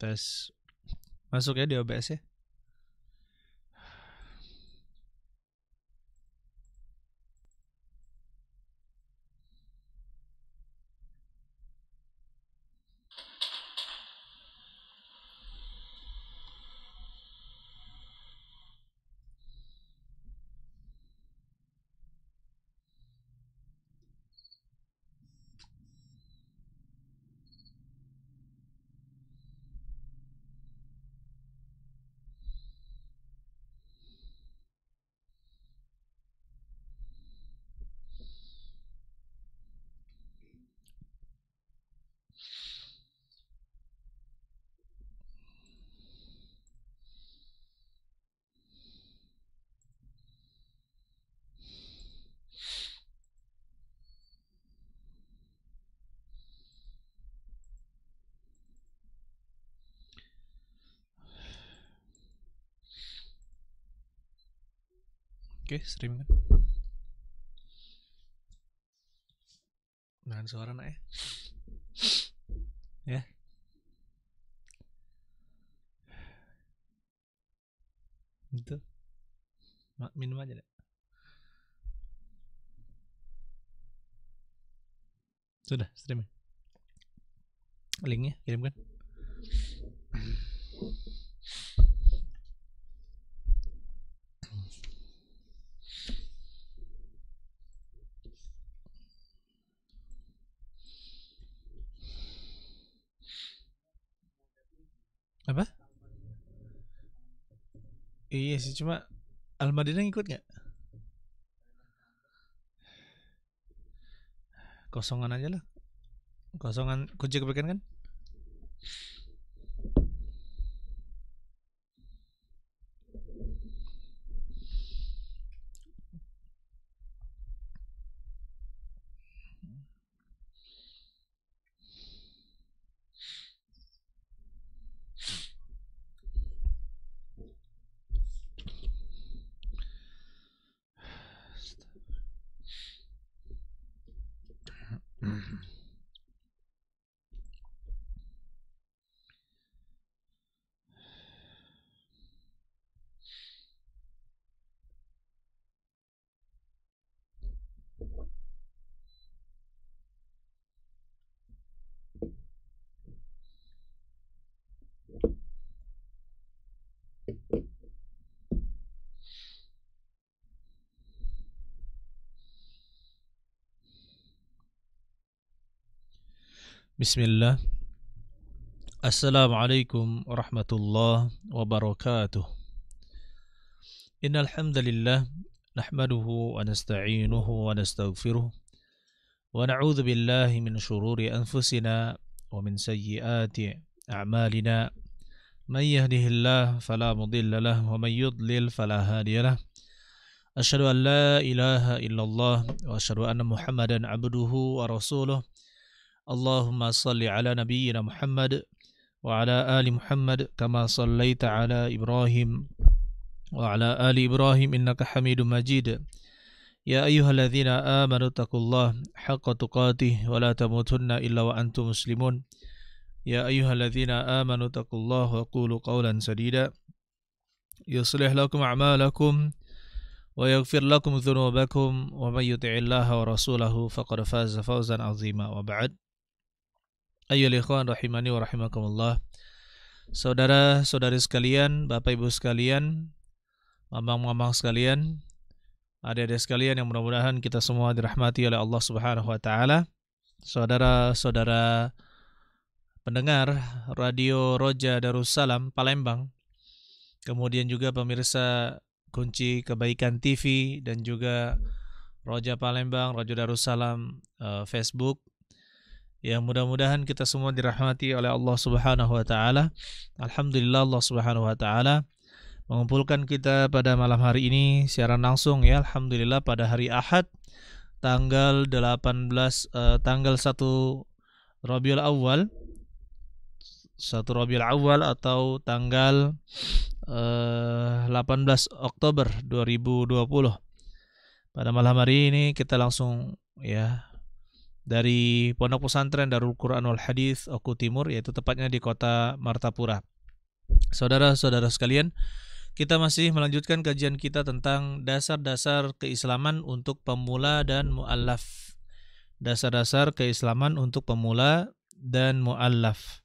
Tes. Masuk ya di OBS ya. Oke, stream kan. Nahan suara nak ya. Ya. Itu. Minum aja deh. Sudah streaming. Linknya kirimkan. Apa? Iya sih, cuma Al-Madinah ngikut nggak? Kosongan aja lah. Kosongan kunci kebaikan kan? Bismillah. Assalamualaikum warahmatullahi wabarakatuh. Innal hamdalillah nahmaduhu wa nasta'inuhu wa nastaghfiruh wa na'udzu billahi min shururi anfusina wa min sayyiati a'malina. May yahdihillahu fala mudilla lahu wa may yudlil fala hadiya lahu. Asyhadu an la ilaha illallah wa asyhadu anna Muhammadan abduhu wa rasuluh. Allahumma salli ala nabiyyina Muhammad wa ala ali Muhammad kama sallaita ala Ibrahim wa ala ali Ibrahim innaka Hamidum Majid. Ya ayyuhalladzina amanu taqullaha haqqa tuqatih wa la tamutunna illa wa antum muslimun. Ya ayyuhalladzina amanu taqullaha wa qulu qawlan sadida yuslih lakum a'malakum wa yaghfir lakum dhunubakum wa may yuti'illaha wa rasulahu faqad faza fawzan 'azima. Wa ba'd. Ayyuhal ikhwan rahimani wa rahimakumullah. Saudara-saudari sekalian, Bapak Ibu sekalian, mamang-mamang sekalian, adik-adik sekalian yang mudah-mudahan kita semua dirahmati oleh Allah Subhanahu wa taala. Saudara-saudara pendengar Radio Roja Darussalam Palembang, kemudian juga pemirsa Kunci Kebaikan TV dan juga Roja Palembang, Roja Darussalam Facebook, yang mudah-mudahan kita semua dirahmati oleh Allah Subhanahu wa taala. Alhamdulillah Allah Subhanahu wa taala mengumpulkan kita pada malam hari ini siaran langsung ya. Alhamdulillah pada hari Ahad tanggal 1 Rabiul Awal, 1 Rabiul Awal atau tanggal 18 Oktober 2020. Pada malam hari ini kita langsung ya dari Pondok Pesantren Darul Quran wal Hadis Oku Timur, yaitu tepatnya di kota Martapura. Saudara-saudara sekalian, kita masih melanjutkan kajian kita tentang dasar-dasar keislaman untuk pemula dan mu'allaf. Dasar-dasar keislaman untuk pemula dan mu'allaf.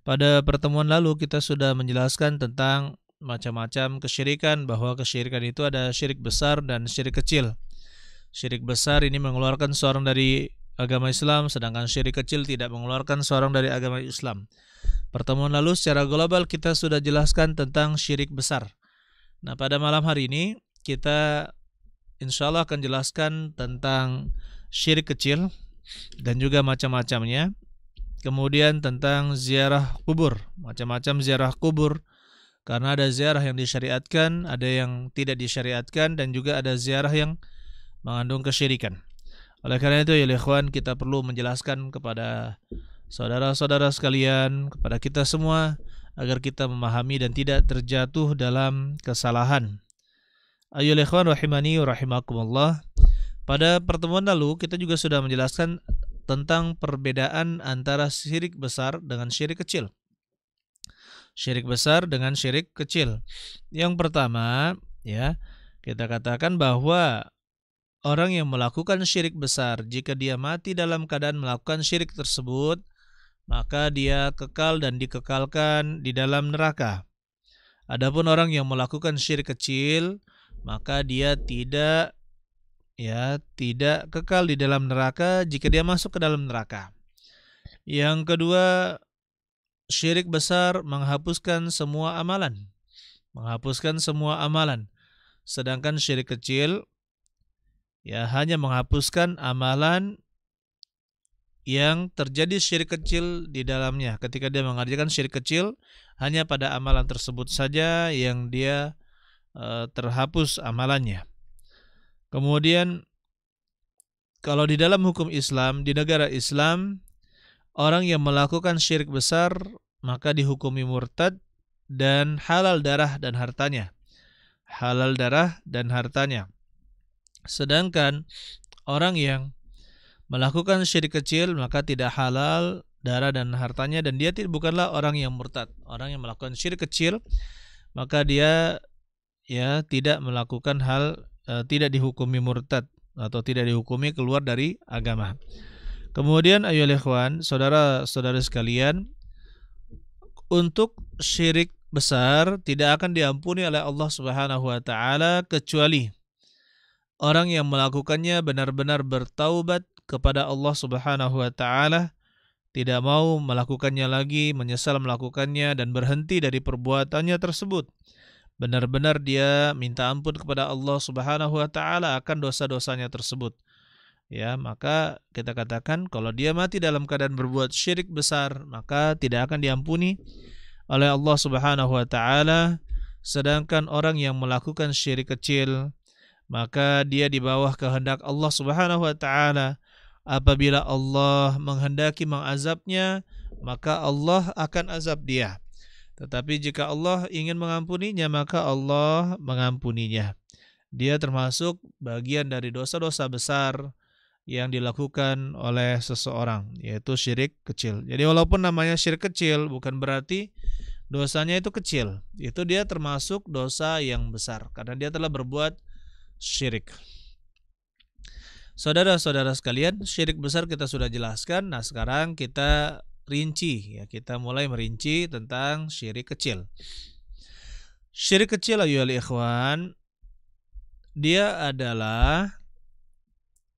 Pada pertemuan lalu kita sudah menjelaskan tentang macam-macam kesyirikan, bahwa kesyirikan itu ada syirik besar dan syirik kecil. Syirik besar ini mengeluarkan seorang dari agama Islam, sedangkan syirik kecil tidak mengeluarkan seorang dari agama Islam. Pertemuan lalu secara global kita sudah jelaskan tentang syirik besar. Nah, pada malam hari ini kita insya Allah akan jelaskan tentang syirik kecil dan juga macam-macamnya. Kemudian tentang ziarah kubur, macam-macam ziarah kubur, karena ada ziarah yang disyariatkan, ada yang tidak disyariatkan, dan juga ada ziarah yang mengandung kesyirikan. Oleh karena itu ya ikhwan, kita perlu menjelaskan kepada saudara-saudara sekalian, kepada kita semua, agar kita memahami dan tidak terjatuh dalam kesalahan. Ayo ikhwan rahimani wa rahimakumullah. Pada pertemuan lalu kita juga sudah menjelaskan tentang perbedaan antara syirik besar dengan syirik kecil. Syirik besar dengan syirik kecil. Yang pertama, ya, kita katakan bahwa orang yang melakukan syirik besar, jika dia mati dalam keadaan melakukan syirik tersebut, maka dia kekal dan dikekalkan di dalam neraka. Adapun orang yang melakukan syirik kecil, maka dia tidak kekal di dalam neraka jika dia masuk ke dalam neraka. Yang kedua, syirik besar menghapuskan semua amalan. Sedangkan syirik kecil hanya menghapuskan amalan yang terjadi syirik kecil di dalamnya. Ketika dia mengerjakan syirik kecil, hanya pada amalan tersebut saja yang dia terhapus amalannya. Kemudian kalau di dalam hukum Islam, di negara Islam, orang yang melakukan syirik besar maka dihukumi murtad dan halal darah dan hartanya. Sedangkan orang yang melakukan syirik kecil maka tidak halal darah dan hartanya, dan dia bukanlah orang yang murtad. Orang yang melakukan syirik kecil maka dia tidak melakukan tidak dihukumi murtad atau tidak dihukumi keluar dari agama. Kemudian ayolah ikhwan, saudara-saudara sekalian, untuk syirik besar tidak akan diampuni oleh Allah Subhanahu wa taala kecuali orang yang melakukannya benar-benar bertaubat kepada Allah Subhanahu wa taala, tidak mau melakukannya lagi, menyesal melakukannya dan berhenti dari perbuatannya tersebut. Benar-benar dia minta ampun kepada Allah Subhanahu wa taala akan dosa-dosanya tersebut. Ya, maka kita katakan kalau dia mati dalam keadaan berbuat syirik besar, maka tidak akan diampuni oleh Allah Subhanahu wa taala. Sedangkan orang yang melakukan syirik kecil, maka dia di bawah kehendak Allah Subhanahu wa taala. Apabila Allah menghendaki mengazabnya, maka Allah akan azab dia. Tetapi jika Allah ingin mengampuninya, maka Allah mengampuninya. Dia termasuk bagian dari dosa-dosa besar yang dilakukan oleh seseorang, yaitu syirik kecil. Jadi walaupun namanya syirik kecil, bukan berarti dosanya itu kecil. Itu dia termasuk dosa yang besar, karena dia telah berbuat syirik. Saudara-saudara sekalian, syirik besar kita sudah jelaskan. Nah, sekarang kita rinci, kita mulai merinci tentang syirik kecil. Syirik kecil ayyuhal ikhwan, dia adalah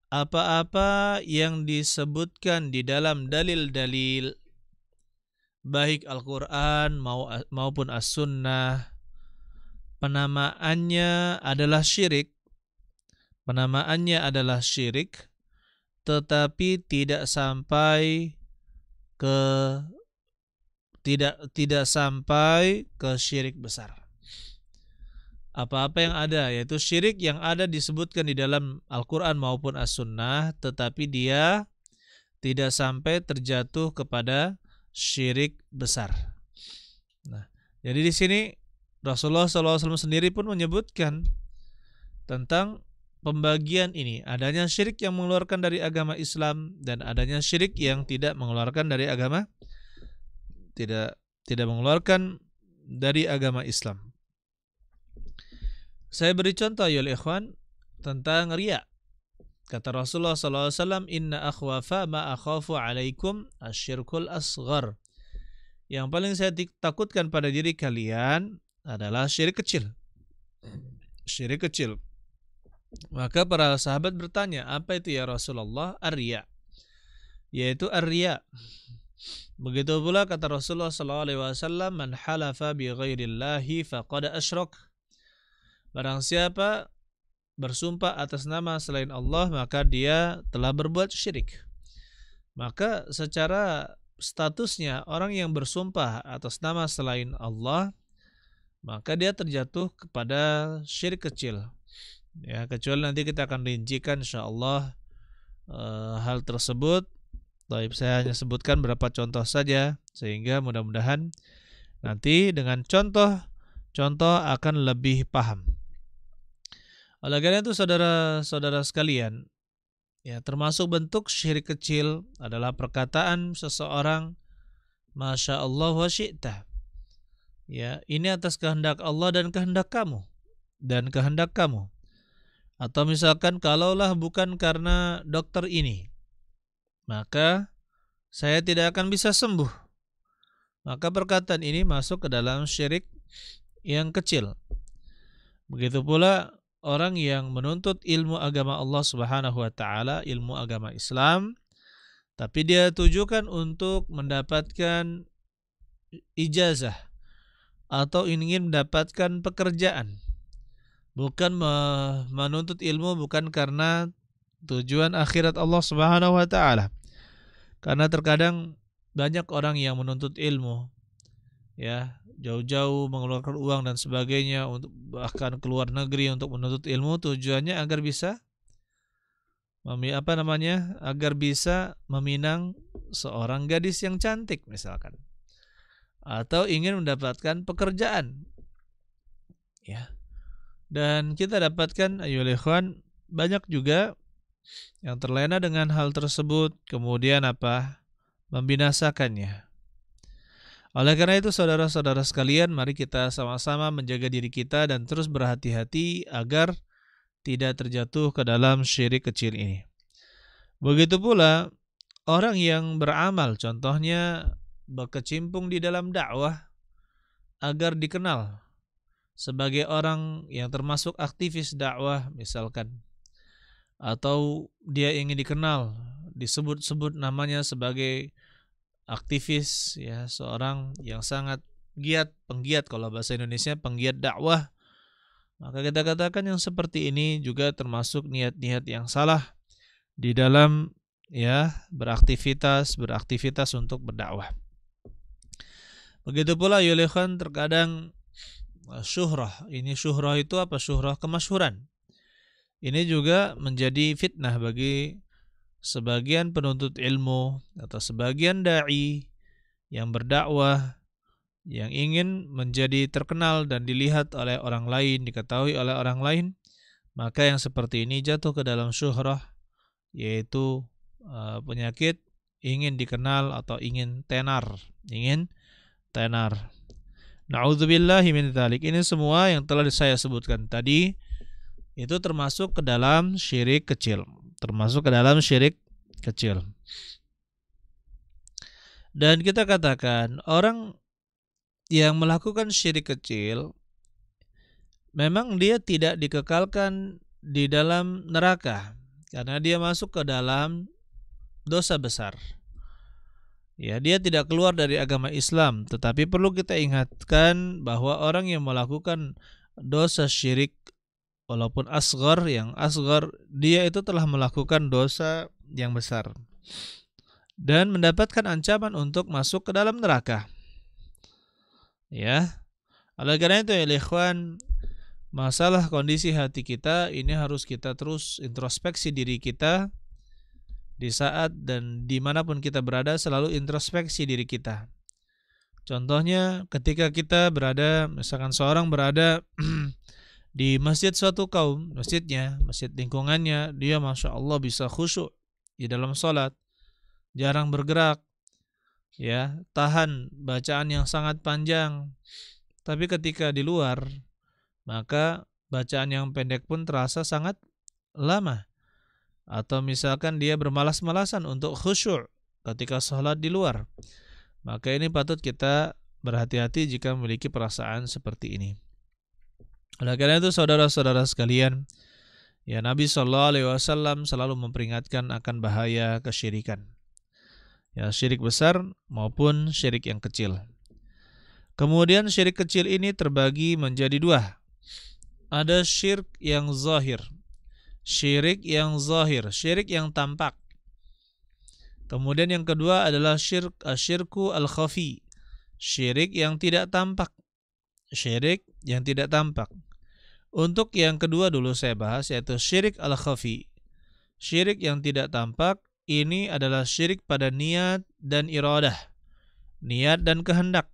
apa-apa yang disebutkan di dalam dalil-dalil baik Al-Quran maupun As-Sunnah, penamaannya adalah syirik. Tetapi tidak sampai ke syirik besar. Apa-apa yang ada, yaitu syirik yang ada disebutkan di dalam Al-Quran maupun As-Sunnah, tetapi dia tidak sampai terjatuh kepada syirik besar. Nah, jadi di sini Rasulullah SAW sendiri pun menyebutkan tentang pembagian ini, adanya syirik yang mengeluarkan dari agama Islam dan adanya syirik yang tidak mengeluarkan dari agama tidak mengeluarkan dari agama Islam. Saya beri contoh ya ikhwan tentang riya. Kata Rasulullah SAW, inna akhwafa ma akhafu alaikum asyirkul asghar. Yang paling saya takutkan pada diri kalian adalah syirik kecil. Syirik kecil. Maka para sahabat bertanya, apa itu ya Rasulullah? Ar-riya. Yaitu ar-riya. Begitu pula kata Rasulullah SAW, man halafa bi ghairillahi faqad asyrak. Barang siapa bersumpah atas nama selain Allah, maka dia telah berbuat syirik. Maka secara statusnya orang yang bersumpah atas nama selain Allah, maka dia terjatuh kepada syirik kecil. Ya, kecuali nanti kita akan rincikan insyaallah hal tersebut. Baik, saya hanya sebutkan beberapa contoh saja sehingga mudah-mudahan nanti dengan contoh akan lebih paham. Oleh karena itu saudara-saudara sekalian, ya termasuk bentuk syirik kecil adalah perkataan seseorang Masya Allah wa syi'ta. Ya, ini atas kehendak Allah dan kehendak kamu. Atau misalkan kalaulah bukan karena dokter ini, maka saya tidak akan bisa sembuh. Maka perkataan ini masuk ke dalam syirik yang kecil. Begitu pula orang yang menuntut ilmu agama Allah Subhanahu wa taala, ilmu agama Islam, tapi dia tujukan untuk mendapatkan ijazah atau ingin mendapatkan pekerjaan. Bukan menuntut ilmu bukan karena tujuan akhirat Allah Subhanahu wa taala. Karena terkadang banyak orang yang menuntut ilmu, ya, jauh-jauh mengeluarkan uang dan sebagainya untuk bahkan keluar negeri untuk menuntut ilmu, tujuannya agar bisa agar bisa meminang seorang gadis yang cantik misalkan, atau ingin mendapatkan pekerjaan, ya. Dan kita dapatkan ayolah ikhwan, banyak juga yang terlena dengan hal tersebut, kemudian membinasakannya. Oleh karena itu saudara-saudara sekalian, mari kita sama-sama menjaga diri kita dan terus berhati-hati agar tidak terjatuh ke dalam syirik kecil ini. Begitu pula orang yang beramal, contohnya berkecimpung di dalam dakwah agar dikenal sebagai orang yang termasuk aktivis dakwah misalkan, atau dia ingin dikenal, disebut-sebut namanya sebagai aktivis, ya, seorang yang sangat penggiat kalau bahasa Indonesia, penggiat dakwah, maka kita katakan yang seperti ini juga termasuk niat-niat yang salah di dalam, ya, beraktivitas untuk berdakwah. Begitu pula yulikhan terkadang syuhrah. Ini syuhrah itu apa? Syuhrah kemasyhuran. Ini juga menjadi fitnah bagi sebagian penuntut ilmu atau sebagian dai yang berdakwah, yang ingin menjadi terkenal dan dilihat oleh orang lain, diketahui oleh orang lain, maka yang seperti ini jatuh ke dalam syuhrah, yaitu penyakit ingin dikenal atau ingin tenar. Na'udzubillahi min dzalik. Ini semua yang telah saya sebutkan tadi itu termasuk ke dalam syirik kecil. Dan kita katakan orang yang melakukan syirik kecil memang dia tidak dikekalkan di dalam neraka karena dia masuk ke dalam dosa besar. Ya, dia tidak keluar dari agama Islam, tetapi perlu kita ingatkan bahwa orang yang melakukan dosa syirik walaupun asghar, dia itu telah melakukan dosa yang besar dan mendapatkan ancaman untuk masuk ke dalam neraka. Ya. Oleh karena itu ya ikhwan, masalah kondisi hati kita ini harus kita terus introspeksi diri kita. Di saat dan dimanapun kita berada, selalu introspeksi diri kita. Contohnya ketika kita berada, misalkan seorang berada di masjid suatu kaum, masjidnya, masjid lingkungannya, dia Masya Allah bisa khusyuk di dalam sholat, jarang bergerak, ya, tahan bacaan yang sangat panjang. Tapi ketika di luar, maka bacaan yang pendek pun terasa sangat lama. Atau misalkan dia bermalas-malasan untuk khusyuk ketika sholat di luar, maka ini patut kita berhati-hati jika memiliki perasaan seperti ini. Oleh karena itu saudara-saudara sekalian, ya Nabi SAW selalu memperingatkan akan bahaya kesyirikan, ya syirik besar maupun syirik yang kecil. Kemudian syirik kecil ini terbagi menjadi dua. Ada syirik yang zahir, syirik yang tampak. Kemudian yang kedua adalah syirku al-khafi, syirik yang tidak tampak. Untuk yang kedua dulu saya bahas, yaitu syirik al-khafi. Syirik yang tidak tampak ini adalah syirik pada niat dan iradah, niat dan kehendak.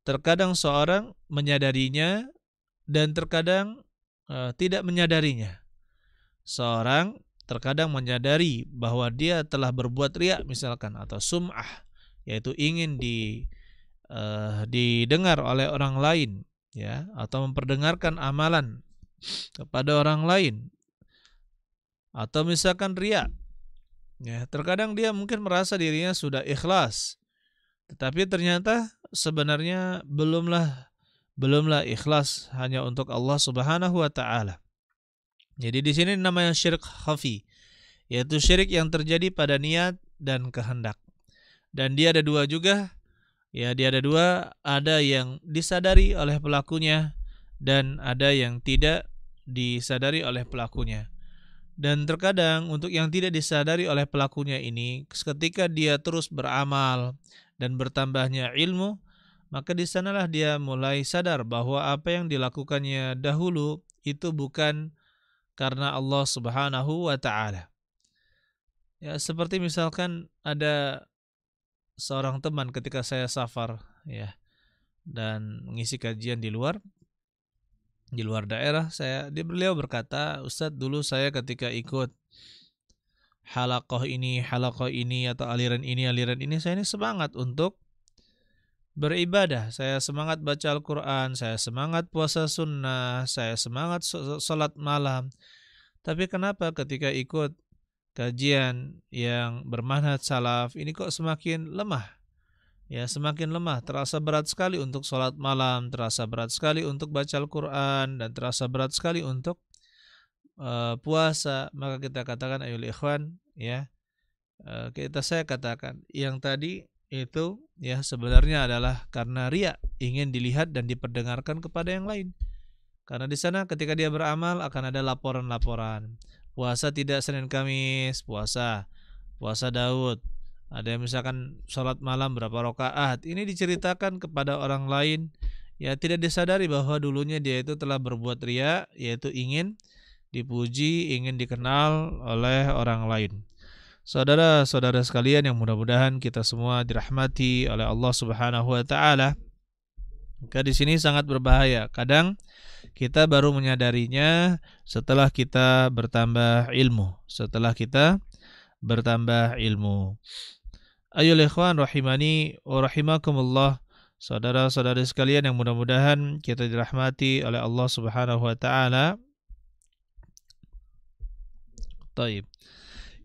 Terkadang seorang menyadarinya dan terkadang tidak menyadarinya. Seorang terkadang menyadari bahwa dia telah berbuat riya misalkan, atau sum'ah, yaitu ingin didengar oleh orang lain, ya, atau memperdengarkan amalan kepada orang lain, atau misalkan riya, ya, terkadang dia mungkin merasa dirinya sudah ikhlas, tetapi ternyata sebenarnya belumlah ikhlas hanya untuk Allah Subhanahu wa taala. Jadi di sini namanya syirik khafi, yaitu syirik yang terjadi pada niat dan kehendak. Dan dia ada dua juga. Ya, dia ada dua, ada yang disadari oleh pelakunya dan ada yang tidak disadari oleh pelakunya. Dan terkadang untuk yang tidak disadari oleh pelakunya ini, ketika dia terus beramal dan bertambahnya ilmu, maka di sanalah dia mulai sadar bahwa apa yang dilakukannya dahulu itu bukan karena Allah Subhanahu wa taala. Ya, seperti misalkan ada seorang teman ketika saya safar, ya, dan mengisi kajian di luar daerah, beliau berkata, Ustadz, dulu saya ketika ikut halaqah ini atau aliran ini, saya ini semangat untuk beribadah, saya semangat baca Al-Quran, saya semangat puasa sunnah, saya semangat sholat malam. Tapi kenapa ketika ikut kajian yang bermanhaj salaf ini kok semakin lemah? Ya, semakin lemah, terasa berat sekali untuk sholat malam, terasa berat sekali untuk baca Al-Quran, dan terasa berat sekali untuk puasa. Maka kita katakan, ayol ikhwan, ya, saya katakan yang tadi itu, ya, sebenarnya adalah karena riya, ingin dilihat dan diperdengarkan kepada yang lain. Karena di sana ketika dia beramal akan ada laporan-laporan. Puasa tidak Senin Kamis, puasa Daud. Ada yang misalkan sholat malam berapa rakaat. Ini diceritakan kepada orang lain, ya, tidak disadari bahwa dulunya dia itu telah berbuat riya, yaitu ingin dipuji, ingin dikenal oleh orang lain. Saudara-saudara sekalian yang mudah-mudahan kita semua dirahmati oleh Allah Subhanahu wa taala. Maka di sini sangat berbahaya. Kadang kita baru menyadarinya setelah kita bertambah ilmu. Ayol ikhwan rahimani wa rahimakumullah. Saudara-saudari sekalian yang mudah-mudahan kita dirahmati oleh Allah Subhanahu wa taala. Taib.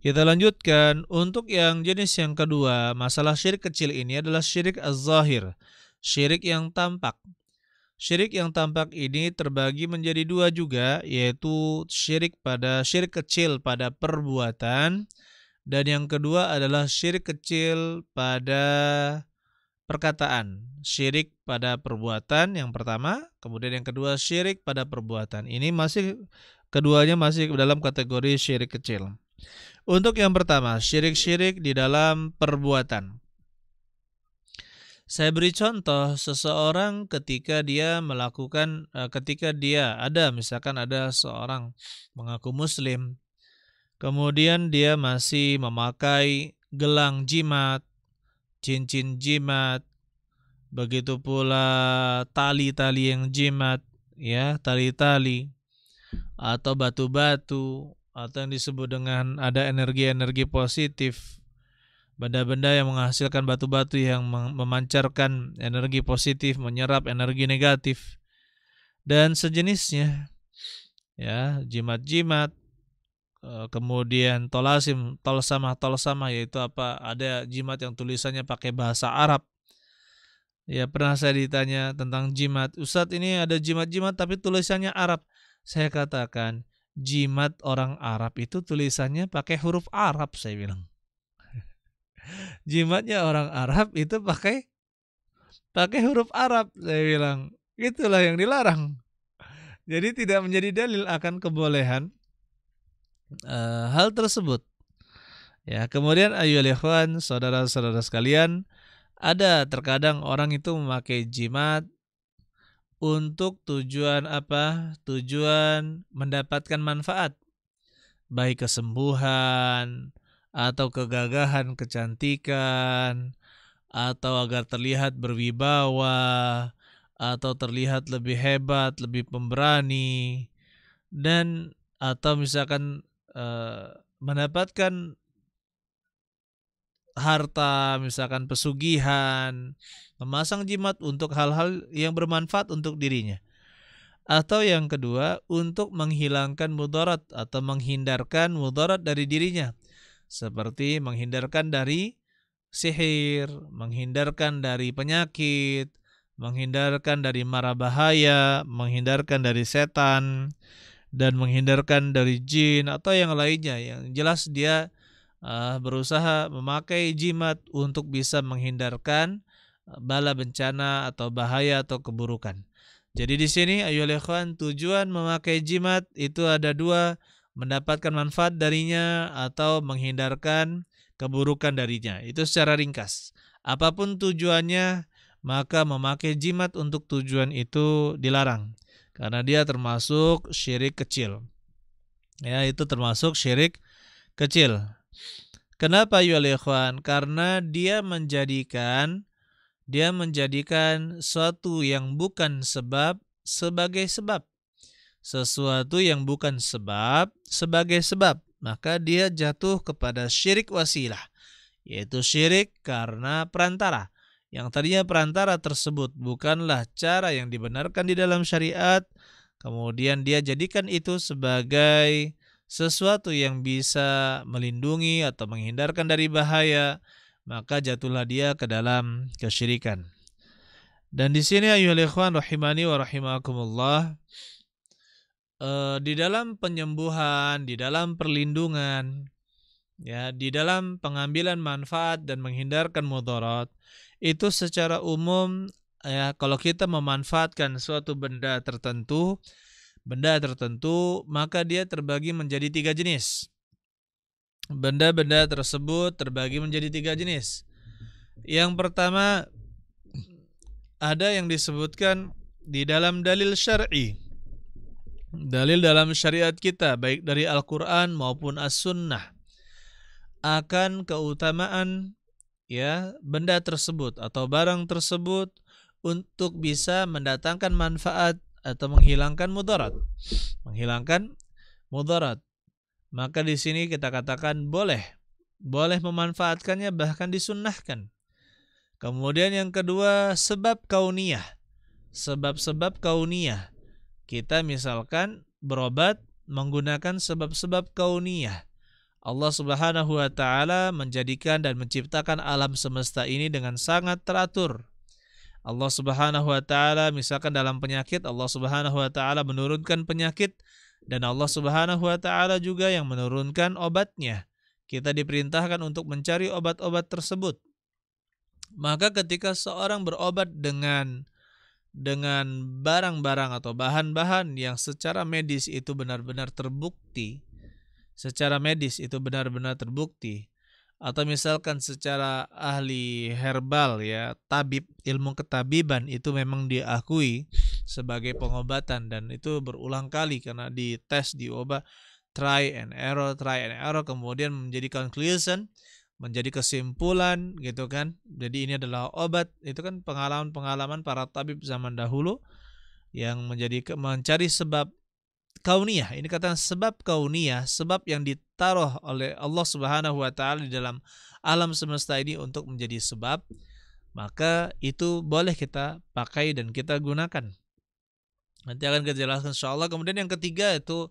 Kita lanjutkan. Untuk yang jenis yang kedua, masalah syirik kecil ini adalah syirik az-zahir, syirik yang tampak. Syirik yang tampak ini terbagi menjadi dua juga, yaitu syirik kecil pada perbuatan, dan yang kedua adalah syirik kecil pada perkataan. Syirik pada perbuatan yang pertama, kemudian yang kedua syirik pada perbuatan. Ini keduanya masih dalam kategori syirik kecil. Untuk yang pertama, syirik-syirik di dalam perbuatan. Saya beri contoh, seseorang ketika dia misalkan ada seorang mengaku muslim, kemudian dia masih memakai gelang jimat, cincin jimat, begitu pula tali-tali yang jimat, ya, tali-tali atau batu-batu atau yang disebut dengan ada energi-energi positif, benda-benda yang menghasilkan batu-batu yang memancarkan energi positif, menyerap energi negatif dan sejenisnya, ya, jimat-jimat, kemudian tolasim, tolsamah yaitu apa? Ada jimat yang tulisannya pakai bahasa Arab. Ya, pernah saya ditanya tentang jimat, Ustadz ini ada jimat-jimat tapi tulisannya Arab. Saya katakan, jimat orang Arab itu tulisannya pakai huruf Arab, saya bilang. Jimatnya orang Arab itu pakai huruf Arab, saya bilang. Itulah yang dilarang. Jadi tidak menjadi dalil akan kebolehan hal tersebut. Ya, kemudian ayyuhal ikhwan, saudara-saudara sekalian, ada terkadang orang itu memakai jimat untuk tujuan apa? Tujuan mendapatkan manfaat, baik kesembuhan atau kegagahan, kecantikan, atau agar terlihat berwibawa, atau terlihat lebih hebat, lebih pemberani, dan atau misalkan mendapatkan harta, misalkan pesugihan, memasang jimat untuk hal-hal yang bermanfaat untuk dirinya. Atau yang kedua, untuk menghilangkan mudarat atau menghindarkan mudarat dari dirinya. Seperti menghindarkan dari sihir, menghindarkan dari penyakit, menghindarkan dari mara bahaya, menghindarkan dari setan, dan menghindarkan dari jin atau yang lainnya. Yang jelas dia berusaha memakai jimat untuk bisa menghindarkan bala bencana atau bahaya atau keburukan. Jadi di sini ayyuhal ikhwan, tujuan memakai jimat itu ada dua, mendapatkan manfaat darinya atau menghindarkan keburukan darinya. Itu secara ringkas. Apapun tujuannya, maka memakai jimat untuk tujuan itu dilarang. Karena dia termasuk syirik kecil. Ya, itu termasuk syirik kecil. Kenapa ya ikhwan? Karena dia menjadikan suatu yang bukan sebab sebagai sebab. Sesuatu yang bukan sebab sebagai sebab. Maka dia jatuh kepada syirik wasilah. Yaitu syirik karena perantara. Yang tadinya perantara tersebut bukanlah cara yang dibenarkan di dalam syariat. Kemudian dia jadikan itu sebagai sesuatu yang bisa melindungi atau menghindarkan dari bahaya, maka jatuhlah dia ke dalam kesyirikan. Dan di sini ayyuhal ikhwan rahimani wa rahimakumullah, di dalam penyembuhan, di dalam perlindungan, ya, di dalam pengambilan manfaat dan menghindarkan mudarat, itu secara umum, ya, kalau kita memanfaatkan suatu benda tertentu, maka dia terbagi menjadi 3 jenis. Benda-benda tersebut terbagi menjadi 3 jenis. Yang pertama, ada yang disebutkan di dalam dalil syar'i. Dalil dalam syariat kita, baik dari Al-Quran maupun As-Sunnah, akan keutamaan, ya, benda tersebut atau barang tersebut untuk bisa mendatangkan manfaat atau menghilangkan mudarat. Maka di sini kita katakan boleh memanfaatkannya, bahkan disunnahkan. Kemudian yang kedua, sebab kauniyah. Sebab-sebab kauniyah. Kita misalkan berobat menggunakan sebab-sebab kauniyah. Allah Subhanahu wa taala menjadikan dan menciptakan alam semesta ini dengan sangat teratur. Allah Subhanahu wa taala misalkan dalam penyakit, Allah Subhanahu wa taala menurunkan penyakit, dan Allah Subhanahu wa taala juga yang menurunkan obatnya. Kita diperintahkan untuk mencari obat-obat tersebut. Maka ketika seorang berobat dengan barang-barang atau bahan-bahan yang secara medis itu benar-benar terbukti, atau misalkan secara ahli herbal, ya, tabib, ilmu ketabiban itu memang diakui sebagai pengobatan, dan itu berulang kali karena dites, diobat, try and error, kemudian menjadi conclusion, menjadi kesimpulan, gitu kan. Jadi ini adalah obat. Itu kan pengalaman para tabib zaman dahulu. yang mencari sebab kauniyah. Ini kata sebab kauniyah, sebab yang ditaruh oleh Allah Subhanahu wa taala di dalam alam semesta ini untuk menjadi sebab, maka itu boleh kita pakai dan kita gunakan. Nanti akan kita jelaskan insyaallah. Kemudian yang ketiga itu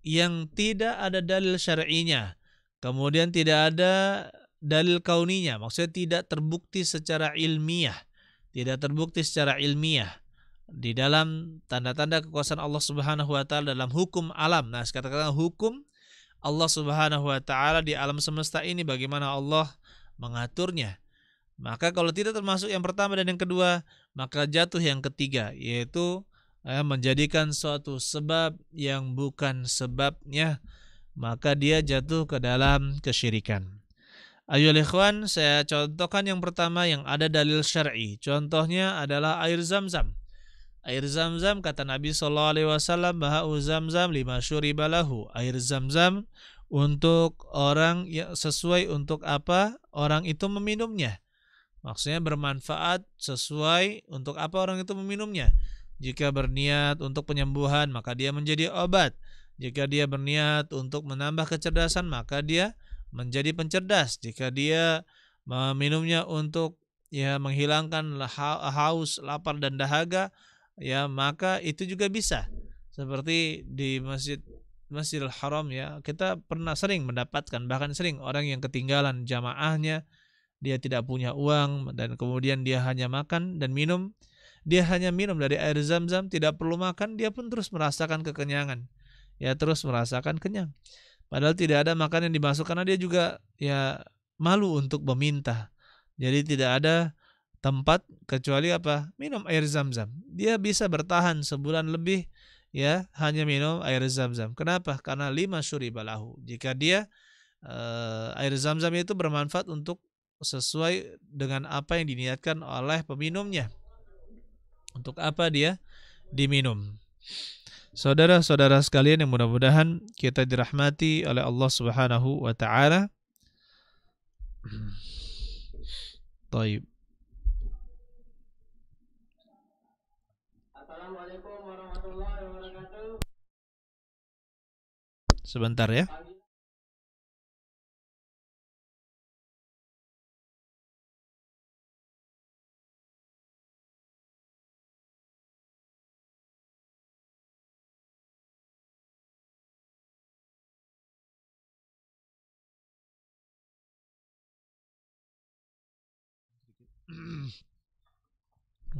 yang tidak ada dalil syar'inya. Kemudian tidak ada dalil kauninya, maksudnya tidak terbukti secara ilmiah. Tidak terbukti secara ilmiah di dalam tanda-tanda kekuasaan Allah Subhanahu wa taala dalam hukum alam. Nah, katakan hukum Allah Subhanahu wa taala di alam semesta ini, bagaimana Allah mengaturnya. Maka kalau tidak termasuk yang pertama dan yang kedua, maka jatuh yang ketiga, yaitu menjadikan suatu sebab yang bukan sebabnya, maka dia jatuh ke dalam kesyirikan. Ayo ikhwan, saya contohkan yang pertama yang ada dalil syar'i. Contohnya adalah air Zam-Zam. Air Zam-Zam, kata Nabi SAW, bahwa Zam-Zam lima syuriba lahu. Air Zam-Zam untuk orang yang sesuai untuk apa orang itu meminumnya. Maksudnya bermanfaat sesuai untuk apa orang itu meminumnya. Jika berniat untuk penyembuhan, maka dia menjadi obat. Jika dia berniat untuk menambah kecerdasan, maka dia menjadi pencerdas. Jika dia meminumnya untuk menghilangkan haus, lapar dan dahaga, maka itu juga bisa. Seperti di Masjidil Haram, kita pernah sering mendapatkan, bahkan sering orang yang ketinggalan jamaahnya, dia tidak punya uang dan kemudian dia hanya makan dan minum. Dia hanya minum dari air Zam-Zam, tidak perlu makan, dia pun terus merasakan kekenyangan. Terus merasakan kenyang. Padahal tidak ada makanan yang dimasuk, karena dia juga malu untuk meminta. Jadi tidak ada tempat kecuali apa? Minum air Zam-Zam. Dia bisa bertahan sebulan lebih hanya minum air Zam-Zam. Kenapa? Karena lima syuriba lahu. Jika dia air Zam-Zam itu bermanfaat untuk sesuai dengan apa yang diniatkan oleh peminumnya. Untuk apa dia diminum. Saudara-saudara sekalian yang mudah-mudahan kita dirahmati oleh Allah Subhanahu wa taala. Baik. Assalamualaikum warahmatullahi wabarakatuh. Sebentar ya.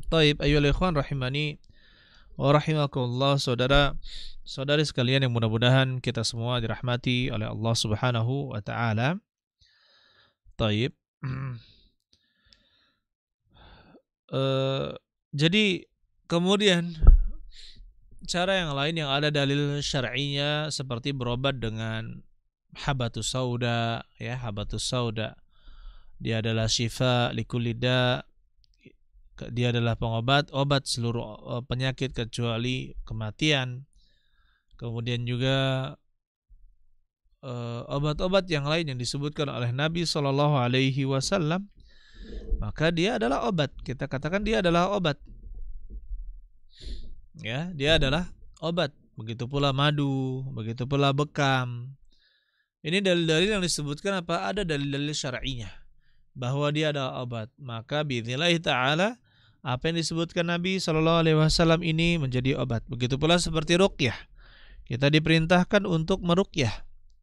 Taib ayyuhal ikhwan rahimani wa rahimakumullah. Saudari sekalian yang mudah-mudahan kita semua dirahmati oleh Allah Subhanahu wa taala. Taib. Jadi kemudian cara yang lain yang ada dalil syar'inya seperti berobat dengan habatus sauda, habatus sauda. Dia adalah syifa likulli da. Dia adalah obat seluruh penyakit kecuali kematian. Kemudian juga obat-obat yang lain yang disebutkan oleh Nabi Shallallahu Alaihi Wasallam, maka dia adalah obat. Kita katakan dia adalah obat. Dia adalah obat. Begitu pula madu, begitu pula bekam. Ini dalil-dalil yang disebutkan apa? Ada dalil-dalil syar'inya bahwa dia adalah obat. Maka biidznillah ta'ala apa yang disebutkan Nabi Shallallahu Alaihi Wasallam ini menjadi obat. Begitu pula seperti ruqyah. Kita diperintahkan untuk meruqyah.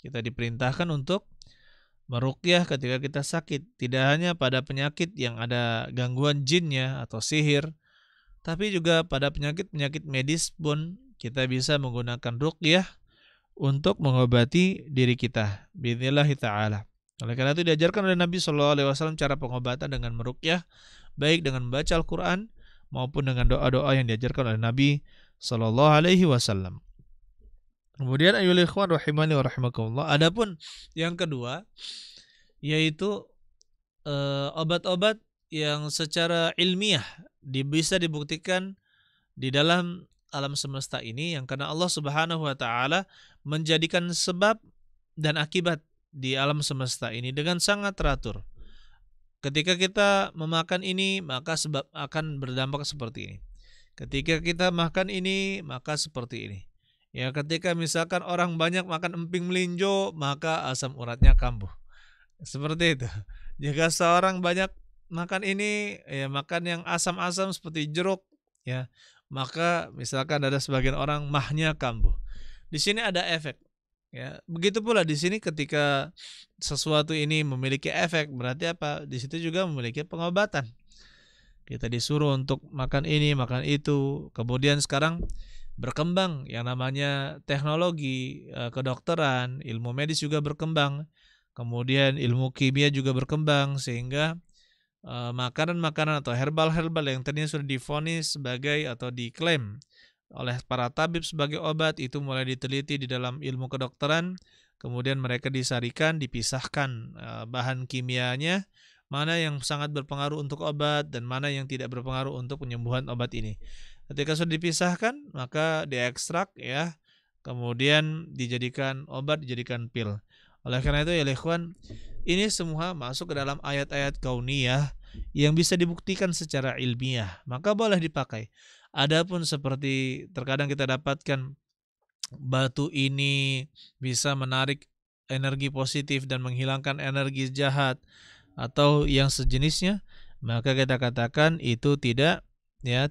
Kita diperintahkan untuk meruqyah ketika kita sakit. Tidak hanya pada penyakit yang ada gangguan jinnya atau sihir, tapi juga pada penyakit-penyakit medis pun kita bisa menggunakan ruqyah untuk mengobati diri kita. Biidznillah ta'ala. Oleh karena itu diajarkan oleh Nabi SAW cara pengobatan dengan meruqyah, baik dengan membaca Al-Quran maupun dengan doa-doa yang diajarkan oleh Nabi SAW. Kemudian ayyuhal ikhwan rahimani wa rahimakumullah. Adapun yang kedua yaitu obat-obat yang secara ilmiah bisa dibuktikan di dalam alam semesta ini, yang karena Allah Subhanahu wa taala menjadikan sebab dan akibat di alam semesta ini dengan sangat teratur. Ketika kita memakan ini, maka sebab akan berdampak seperti ini. Ketika kita makan ini, maka seperti ini. Ya, ketika misalkan orang banyak makan emping melinjo, maka asam uratnya kambuh. Seperti itu. Jika seorang banyak makan ini, ya makan yang asam-asam seperti jeruk, ya, maka misalkan ada sebagian orang mahnya kambuh. Di sini ada efek. Ya, begitu pula di sini ketika sesuatu ini memiliki efek, berarti apa? Di situ juga memiliki pengobatan. Kita disuruh untuk makan ini, makan itu. Kemudian sekarang berkembang yang namanya teknologi, kedokteran, ilmu medis juga berkembang. Kemudian ilmu kimia juga berkembang sehingga makanan-makanan atau herbal-herbal yang tadinya sudah divonis sebagai atau diklaim oleh para tabib sebagai obat itu mulai diteliti di dalam ilmu kedokteran, kemudian mereka disarikan, dipisahkan bahan kimianya, mana yang sangat berpengaruh untuk obat dan mana yang tidak berpengaruh untuk penyembuhan obat ini. Ketika sudah dipisahkan, maka diekstrak ya, kemudian dijadikan obat, dijadikan pil. Oleh karena itu ya ikhwan, ini semua masuk ke dalam ayat-ayat kauniyah yang bisa dibuktikan secara ilmiah, maka boleh dipakai. Adapun seperti terkadang kita dapatkan batu ini bisa menarik energi positif dan menghilangkan energi jahat atau yang sejenisnya, maka kita katakan itu tidak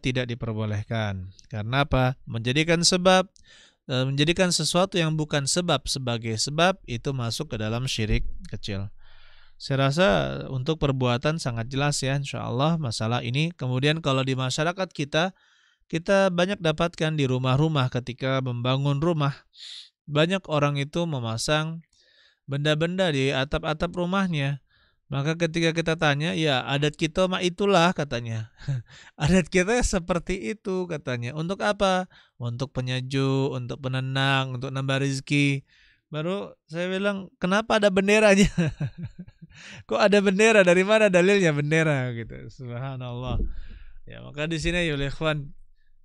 diperbolehkan. Karena apa? Menjadikan sesuatu yang bukan sebab sebagai sebab itu masuk ke dalam syirik kecil. Saya rasa untuk perbuatan sangat jelas ya insyaallah masalah ini. Kemudian kalau di masyarakat kita banyak dapatkan di rumah-rumah ketika membangun rumah, banyak orang itu memasang benda-benda di atap-atap rumahnya. Maka ketika kita tanya, ya adat kita mah itulah katanya. Adat kita seperti itu katanya. Untuk apa? Untuk penyejuk, untuk penenang, untuk nambah rezeki. Baru saya bilang, kenapa ada benderanya? Kok ada bendera? Dari mana dalilnya bendera gitu? Subhanallah. Ya, maka di sini ya ikhwan,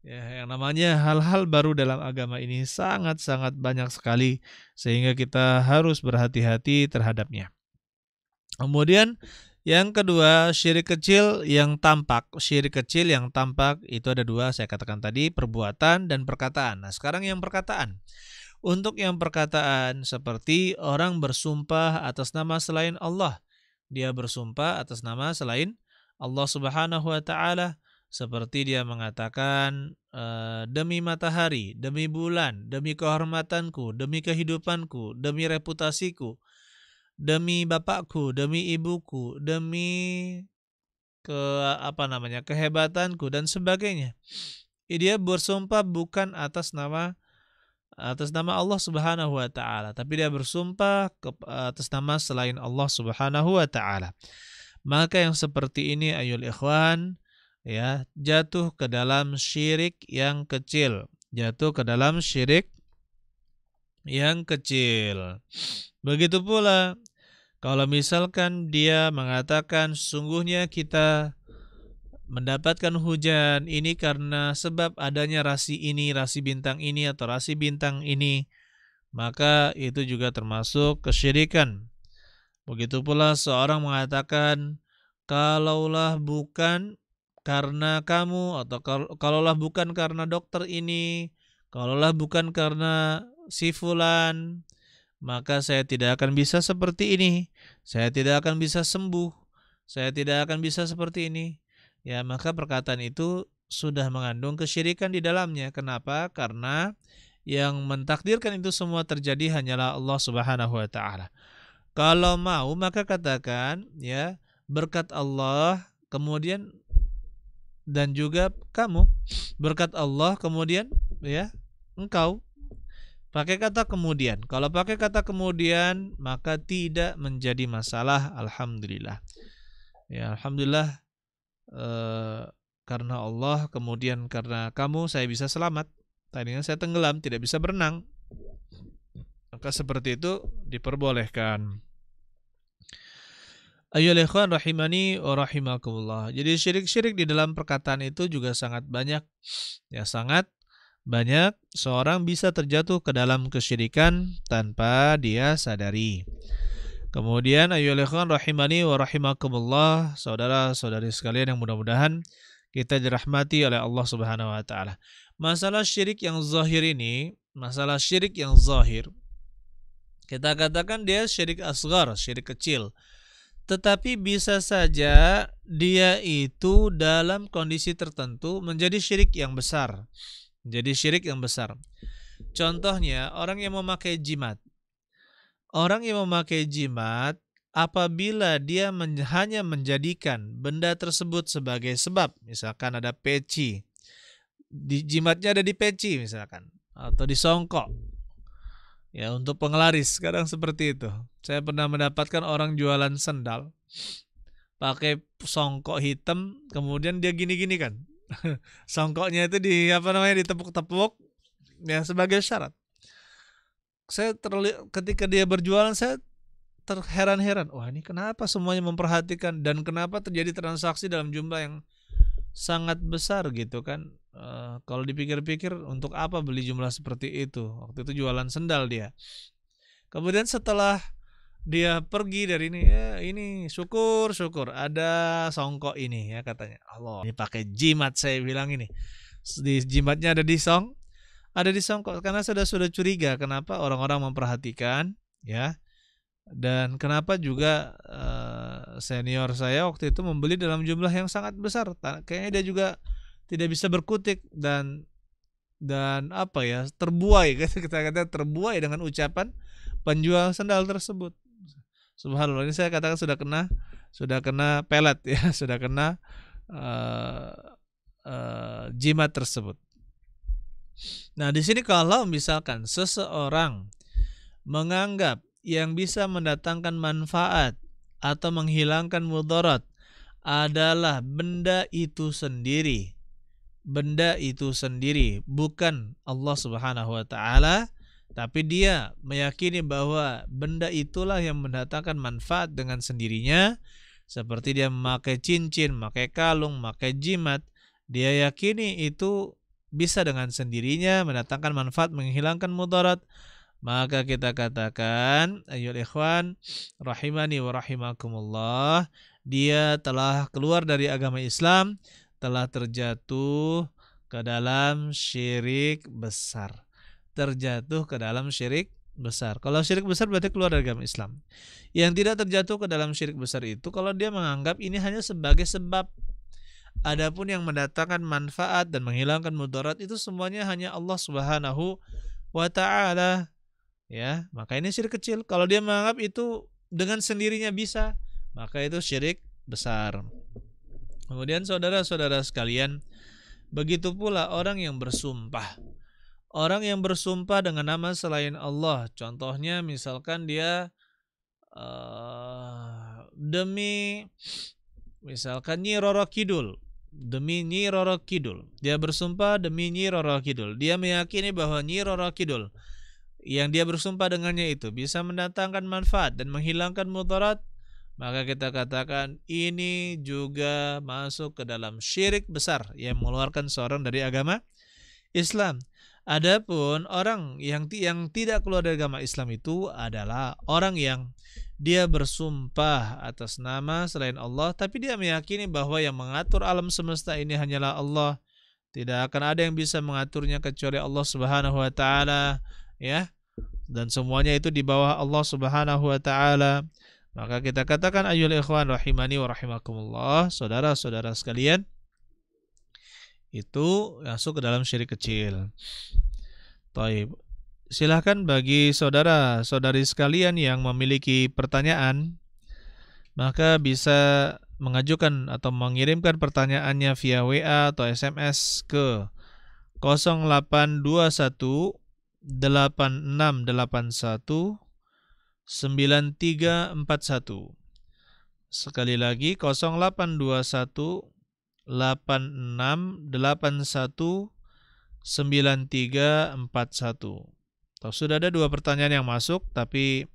ya, yang namanya hal-hal baru dalam agama ini sangat-sangat banyak sekali sehingga kita harus berhati-hati terhadapnya. Kemudian yang kedua, syirik kecil yang tampak. Syirik kecil yang tampak itu ada dua, saya katakan tadi, perbuatan dan perkataan. Nah, sekarang yang perkataan. Untuk yang perkataan seperti orang bersumpah atas nama selain Allah. Dia bersumpah atas nama selain Allah Subhanahu wa taala. Seperti dia mengatakan, demi matahari, demi bulan, demi kehormatanku, demi kehidupanku, demi reputasiku, demi bapakku, demi ibuku, demi kehebatanku dan sebagainya. Dia bersumpah bukan atas nama Allah Subhanahu wa taala, tapi dia bersumpah atas nama selain Allah Subhanahu wa taala. Maka yang seperti ini ayol ikhwan, ya, jatuh ke dalam syirik yang kecil. Jatuh ke dalam syirik yang kecil. Begitu pula kalau misalkan dia mengatakan sesungguhnya kita mendapatkan hujan ini karena sebab adanya rasi ini, rasi bintang ini atau rasi bintang ini, maka itu juga termasuk kesyirikan. Begitu pula seorang mengatakan kalaulah bukan karena kamu atau kalaulah bukan karena dokter ini, kalaulah bukan karena si fulan, maka saya tidak akan bisa seperti ini. Saya tidak akan bisa sembuh. Saya tidak akan bisa seperti ini. Ya, maka perkataan itu sudah mengandung kesyirikan di dalamnya. Kenapa? Karena yang mentakdirkan itu semua terjadi hanyalah Allah Subhanahu wa taala. Kalau mau maka katakan ya berkat Allah kemudian dan juga kamu, berkat Allah kemudian ya engkau. Pakai kata kemudian. Kalau pakai kata kemudian maka tidak menjadi masalah, alhamdulillah. Ya alhamdulillah, karena Allah kemudian karena kamu saya bisa selamat. Tadinya saya tenggelam, tidak bisa berenang. Maka seperti itu diperbolehkan. Ayyuhal ikhwan rahimani wa rahimakumullah. Jadi syirik-syirik di dalam perkataan itu juga sangat banyak. Ya sangat banyak seorang bisa terjatuh ke dalam kesyirikan tanpa dia sadari. Kemudian ayyuhal ikhwan rahimani wa rahimakumullah, saudara-saudari sekalian yang mudah-mudahan kita dirahmati oleh Allah Subhanahu wa taala. Masalah syirik yang zahir ini, masalah syirik yang zahir, kita katakan dia syirik asghar, syirik kecil. Tetapi bisa saja dia itu dalam kondisi tertentu menjadi syirik yang besar. Jadi syirik yang besar. Contohnya orang yang memakai jimat. Orang yang memakai jimat apabila dia hanya menjadikan benda tersebut sebagai sebab, misalkan ada peci, jimatnya ada di peci misalkan, atau di songkok, ya untuk penglaris. Kadang seperti itu. Saya pernah mendapatkan orang jualan sendal pakai songkok hitam, kemudian dia gini-gini kan. Songkoknya itu ditepuk-tepuk ya sebagai syarat. Ketika dia berjualan saya terheran-heran, wah ini kenapa semuanya memperhatikan dan kenapa terjadi transaksi dalam jumlah yang sangat besar gitu kan. Kalau dipikir-pikir untuk apa beli jumlah seperti itu. Waktu itu jualan sendal dia. Kemudian setelah dia pergi dari ini, ya ini syukur ada songkok ini ya katanya. Allah, ini pakai jimat, saya bilang ini. Di jimatnya ada di songkok, karena sudah curiga kenapa orang-orang memperhatikan ya. Dan kenapa juga senior saya waktu itu membeli dalam jumlah yang sangat besar. Kayaknya dia juga tidak bisa berkutik dan apa ya, terbuai, kita kata terbuai dengan ucapan penjual sendal tersebut. Subhanallah, ini saya katakan sudah kena pelet ya, sudah kena jimat tersebut. Nah, di sini kalau misalkan seseorang menganggap yang bisa mendatangkan manfaat atau menghilangkan mudarat adalah benda itu sendiri, bukan Allah Subhanahu wa taala, tapi dia meyakini bahwa benda itulah yang mendatangkan manfaat dengan sendirinya, seperti dia memakai cincin, memakai kalung, memakai jimat, dia yakini itu bisa dengan sendirinya mendatangkan manfaat, menghilangkan mudarat, maka kita katakan, ayyuhal ikhwan rahimani wa rahimakumullah, dia telah keluar dari agama Islam, telah terjatuh ke dalam syirik besar. Kalau syirik besar berarti keluar dari agama Islam. Yang tidak terjatuh ke dalam syirik besar itu kalau dia menganggap ini hanya sebagai sebab. Adapun yang mendatangkan manfaat dan menghilangkan mudarat itu semuanya hanya Allah Subhanahu wa taala. Ya, maka ini syirik kecil. Kalau dia menganggap itu dengan sendirinya bisa, maka itu syirik besar. Kemudian saudara-saudara sekalian, begitu pula orang yang bersumpah. Orang yang bersumpah dengan nama selain Allah, contohnya misalkan dia demi misalkan Nyi Roro Kidul, dia bersumpah demi Nyi Roro Kidul. Dia meyakini bahwa Nyi Roro Kidul yang dia bersumpah dengannya itu bisa mendatangkan manfaat dan menghilangkan mudarat, maka kita katakan ini juga masuk ke dalam syirik besar yang mengeluarkan seorang dari agama Islam. Adapun orang yang tidak keluar dari agama Islam itu adalah orang yang dia bersumpah atas nama selain Allah, tapi dia meyakini bahwa yang mengatur alam semesta ini hanyalah Allah. Tidak akan ada yang bisa mengaturnya kecuali Allah Subhanahu wa taala, ya. Dan semuanya itu di bawah Allah Subhanahu wa taala. Maka kita katakan ayyuhal ikhwan rahimani wa rahimakumullah, saudara-saudara sekalian, itu masuk ke dalam syirik kecil. Taib. Silahkan bagi saudara-saudari sekalian yang memiliki pertanyaan, maka bisa mengajukan atau mengirimkan pertanyaannya via WA atau SMS ke 0821 8681 9341. Sekali lagi 0821 8681 9341. Sudah ada 2 pertanyaan yang masuk, tapi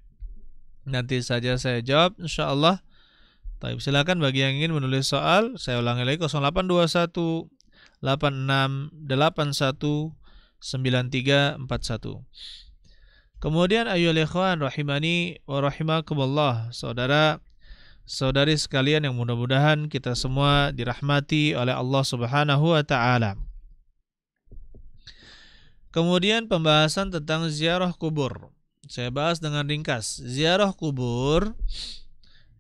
nanti saja saya jawab insyaallah. Silakan bagi yang ingin menulis soal, saya ulangi lagi 0821 8681 9341. Kemudian ayyuhal ikhwan rahimani wa rahimakumullah, saudara saudari sekalian yang mudah-mudahan kita semua dirahmati oleh Allah Subhanahu wa taala. Kemudian pembahasan tentang ziarah kubur. Saya bahas dengan ringkas. Ziarah kubur,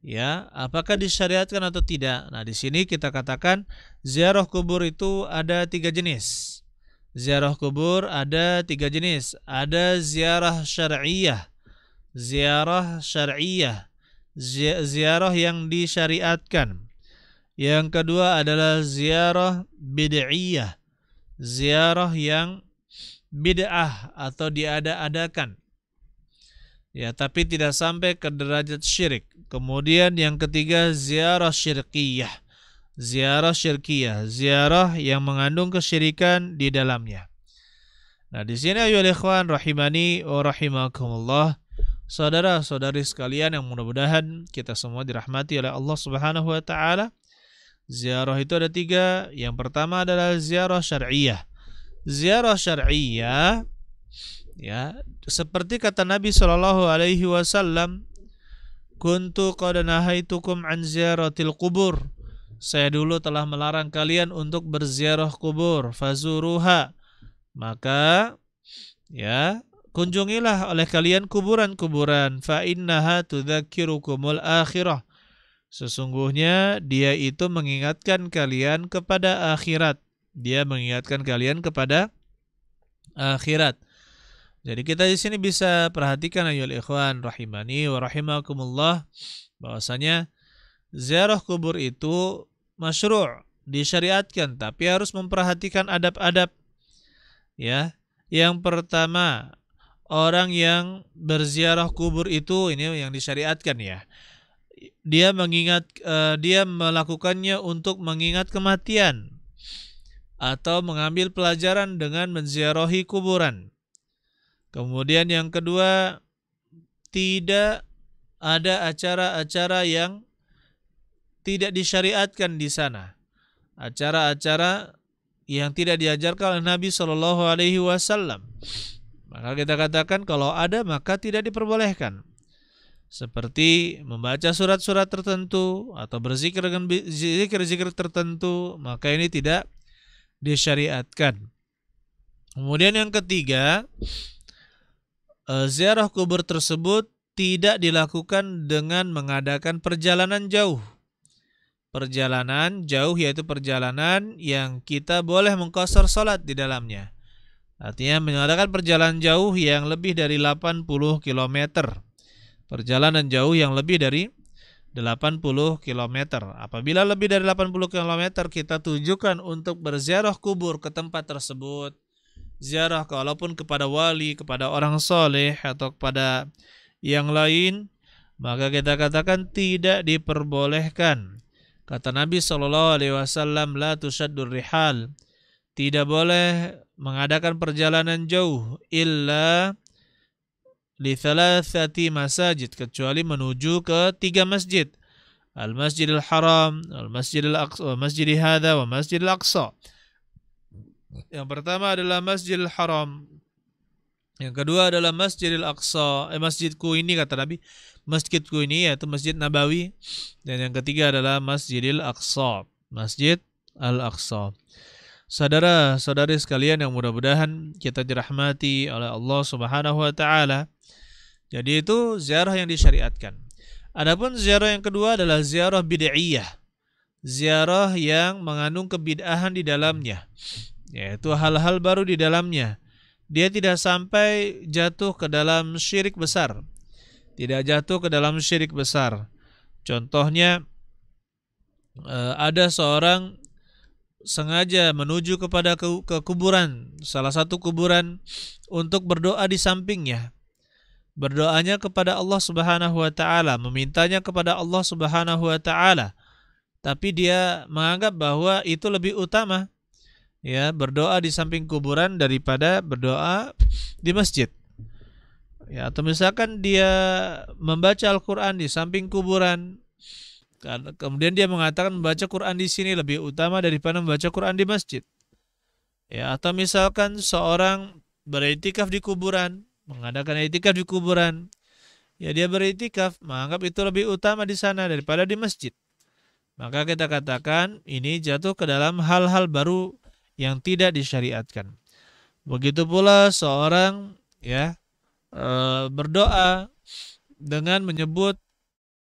ya, apakah disyariatkan atau tidak? Nah, di sini kita katakan ziarah kubur itu ada 3 jenis. Ziarah kubur ada 3 jenis. Ada ziarah syar'iyah. Ziarah syar'iyah. Ziarah yang disyariatkan. Yang kedua adalah ziarah bid'iyah. Ziarah yang bid'ah atau diada-adakan. Ya, tapi tidak sampai ke derajat syirik. Kemudian yang ketiga ziarah syirkiyah. Ziarah syirkiyah, ziarah yang mengandung kesyirikan di dalamnya. Nah, di sini ayyuhal ikhwan rahimani wa rahimakumullah. Saudara-saudari sekalian yang mudah-mudahan kita semua dirahmati oleh Allah Subhanahu wa taala. Ziarah itu ada 3. Yang pertama adalah ziarah syar'iyah. Ziarah syar'iyah, ya, seperti kata Nabi sallallahu alaihi wasallam, "Kuntu qad nahaitukum an ziyaratil qubur." Saya dulu telah melarang kalian untuk berziarah kubur, fazuruha. Maka, ya, kunjungilah oleh kalian kuburan-kuburan, fa innaha tudzakirukumul akhirah. Sesungguhnya dia itu mengingatkan kalian kepada akhirat. Dia mengingatkan kalian kepada akhirat. Jadi kita di sini bisa perhatikan ayyuhal ikhwan rahimani wa rahimakumullah, bahwasanya ziarah kubur itu masyru', disyariatkan, tapi harus memperhatikan adab-adab. Ya, yang pertama, orang yang berziarah kubur itu ini yang disyariatkan, ya. Dia melakukannya untuk mengingat kematian atau mengambil pelajaran dengan menziarahi kuburan. Kemudian yang kedua, tidak ada acara-acara yang tidak disyariatkan di sana. Acara-acara yang tidak diajarkan oleh Nabi Shallallahu alaihi wasallam. Maka kita katakan kalau ada maka tidak diperbolehkan. Seperti membaca surat-surat tertentu atau berzikir dengan zikir-zikir tertentu, maka ini tidak disyariatkan. Kemudian yang ketiga, ziarah kubur tersebut tidak dilakukan dengan mengadakan perjalanan jauh. Perjalanan jauh yaitu perjalanan yang kita boleh mengqashar salat di dalamnya. Artinya mengadakan perjalanan jauh yang lebih dari 80 km. Perjalanan jauh yang lebih dari 80 km. Apabila lebih dari 80 km kita tujukan untuk berziarah kubur ke tempat tersebut, ziarah walaupun kepada wali, kepada orang soleh atau kepada yang lain, maka kita katakan tidak diperbolehkan. Kata Nabi SAW, la tushaddur rihal, tidak boleh mengadakan perjalanan jauh illa li thalathati masajid, kecuali menuju ke 3 masjid. Al-Masjidil Haram, Al-Masjidil Aqsa, Masjid hadza wa Masjidil Aqsa. Yang pertama adalah Masjidil Haram. Yang kedua adalah Masjidil Aqsa, masjidku ini kata Nabi, masjidku ini yaitu Masjid Nabawi. Dan yang ketiga adalah Masjidil Aqsa, Masjid Al-Aqsa. Saudara-saudari sekalian yang mudah-mudahan kita dirahmati oleh Allah Subhanahu wa taala. Jadi itu ziarah yang disyariatkan. Adapun ziarah yang kedua adalah ziarah bid'iyah. Ziarah yang mengandung kebid'ahan di dalamnya, yaitu hal-hal baru di dalamnya. Dia tidak sampai jatuh ke dalam syirik besar. Tidak jatuh ke dalam syirik besar. Contohnya, ada seorang sengaja menuju kepada ke kuburan, salah satu kuburan, untuk berdoa di sampingnya. Berdoanya kepada Allah Subhanahu wa taala, memintanya kepada Allah Subhanahu wa taala. Tapi dia menganggap bahwa itu lebih utama, ya, berdoa di samping kuburan daripada berdoa di masjid. Ya, atau misalkan dia membaca Al-Qur'an di samping kuburan, kemudian dia mengatakan membaca Quran di sini lebih utama daripada membaca Quran di masjid. Ya, atau misalkan seorang beriktikaf di kuburan, mengadakan iktikaf di kuburan, ya dia beriktikaf, menganggap itu lebih utama di sana daripada di masjid. Maka kita katakan ini jatuh ke dalam hal-hal baru yang tidak disyariatkan. Begitu pula seorang ya berdoa dengan menyebut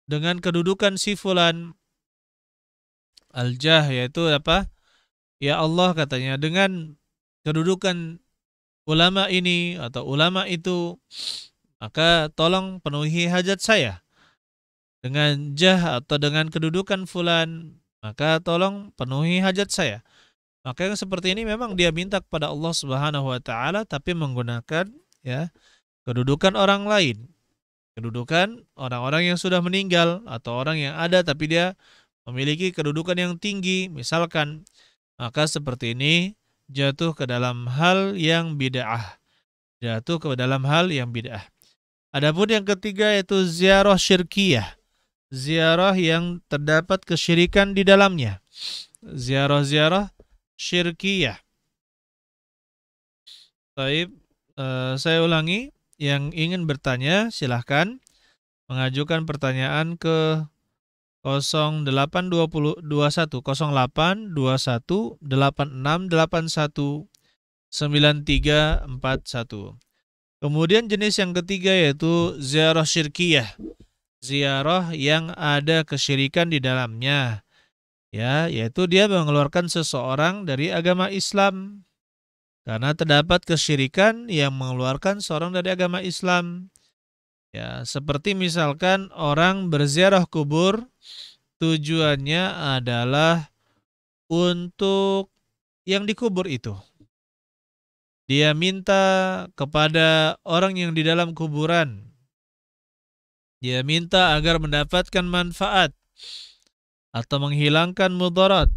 dengan kedudukan si fulan al-jah, yaitu apa? Ya Allah katanya, dengan kedudukan ulama ini atau ulama itu, maka tolong penuhi hajat saya. Dengan jah atau dengan kedudukan fulan, maka tolong penuhi hajat saya. Maka yang seperti ini memang dia minta kepada Allah Subhanahu wa taala tapi menggunakan ya kedudukan orang lain. Kedudukan orang-orang yang sudah meninggal atau orang yang ada tapi dia memiliki kedudukan yang tinggi misalkan, maka seperti ini jatuh ke dalam hal yang bid'ah. Jatuh ke dalam hal yang bid'ah. Adapun yang ketiga yaitu ziarah syirkiyah. Ziarah yang terdapat kesyirikan di dalamnya. Ziarah-ziarah syirkiyah. Baik, saya ulangi. Yang ingin bertanya silahkan mengajukan pertanyaan ke 0821 0821 8681 9341. Kemudian jenis yang ketiga yaitu ziarah syirkiyah. Ziarah yang ada kesyirikan di dalamnya. Ya, yaitu dia mengeluarkan seseorang dari agama Islam. Karena terdapat kesyirikan yang mengeluarkan seorang dari agama Islam. Ya, seperti misalkan orang berziarah kubur, tujuannya adalah untuk yang dikubur itu. Dia minta kepada orang yang di dalam kuburan. Dia minta agar mendapatkan manfaat atau menghilangkan mudarat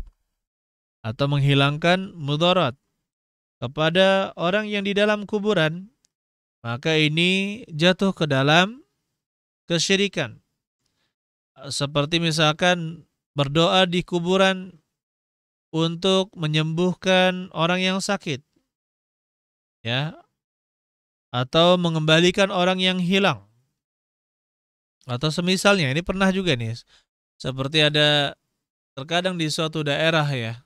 kepada orang yang di dalam kuburan, maka ini jatuh ke dalam kesyirikan. Seperti misalkan berdoa di kuburan untuk menyembuhkan orang yang sakit, ya, atau mengembalikan orang yang hilang, atau semisalnya. Ini pernah juga nih, seperti ada terkadang di suatu daerah ya,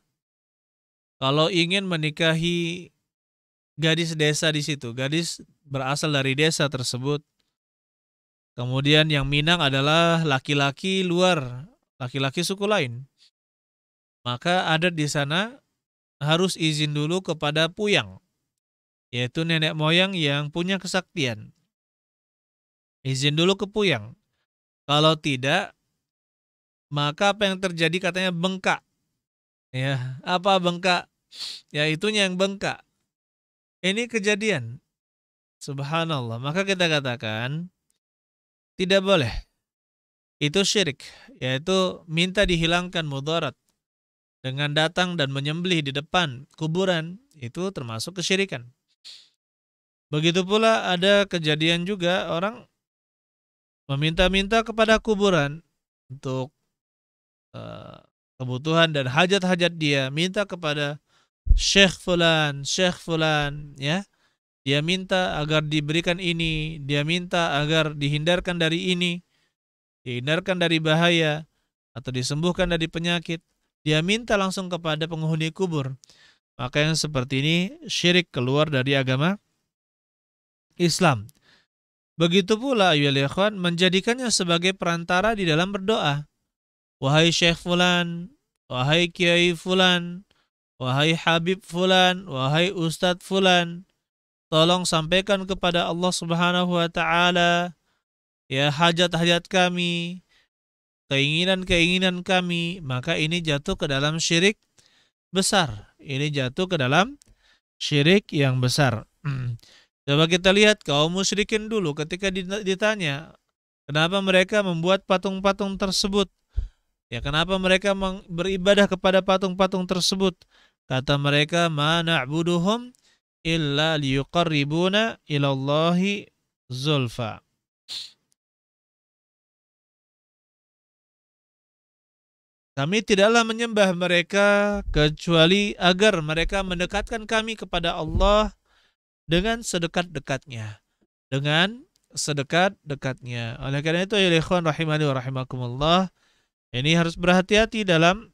kalau ingin menikahi gadis desa di situ, gadis berasal dari desa tersebut, kemudian yang Minang adalah laki-laki luar, laki-laki suku lain, maka adat di sana harus izin dulu kepada puyang, yaitu nenek moyang yang punya kesaktian. Izin dulu ke puyang. Kalau tidak, maka apa yang terjadi katanya bengkak. Ya, apa bengkak? Ya itunya yang bengkak. Ini kejadian. Subhanallah. Maka kita katakan tidak boleh. Itu syirik, yaitu minta dihilangkan mudarat dengan datang dan menyembelih di depan kuburan, itu termasuk kesyirikan. Begitu pula ada kejadian juga orang meminta-minta kepada kuburan untuk kebutuhan dan hajat-hajat dia, minta kepada syekh fulan, ya. Dia minta agar diberikan ini, dia minta agar dihindarkan dari ini, dihindarkan dari bahaya, atau disembuhkan dari penyakit. Dia minta langsung kepada penghuni kubur. Maka yang seperti ini syirik, keluar dari agama Islam. Begitu pula ayyuhal ikhwan, menjadikannya sebagai perantara di dalam berdoa. Wahai syekh fulan, wahai kiai fulan, wahai habib fulan, wahai ustadz fulan, tolong sampaikan kepada Allah Subhanahu wa taala ya hajat-hajat kami, keinginan-keinginan kami. Maka ini jatuh ke dalam syirik besar. Ini jatuh ke dalam syirik yang besar. Coba kita lihat kaum musyrikin dulu ketika ditanya kenapa mereka membuat patung-patung tersebut. Ya, kenapa mereka beribadah kepada patung-patung tersebut? Kata mereka, ma na'buduhum illa liyuqarribuna ilallahi zulfa. Kami tidaklah menyembah mereka kecuali agar mereka mendekatkan kami kepada Allah dengan sedekat-dekatnya, dengan sedekat-dekatnya. Oleh karena itu, ya ikhwan rahimani wa rahimakumullah, ini harus berhati-hati dalam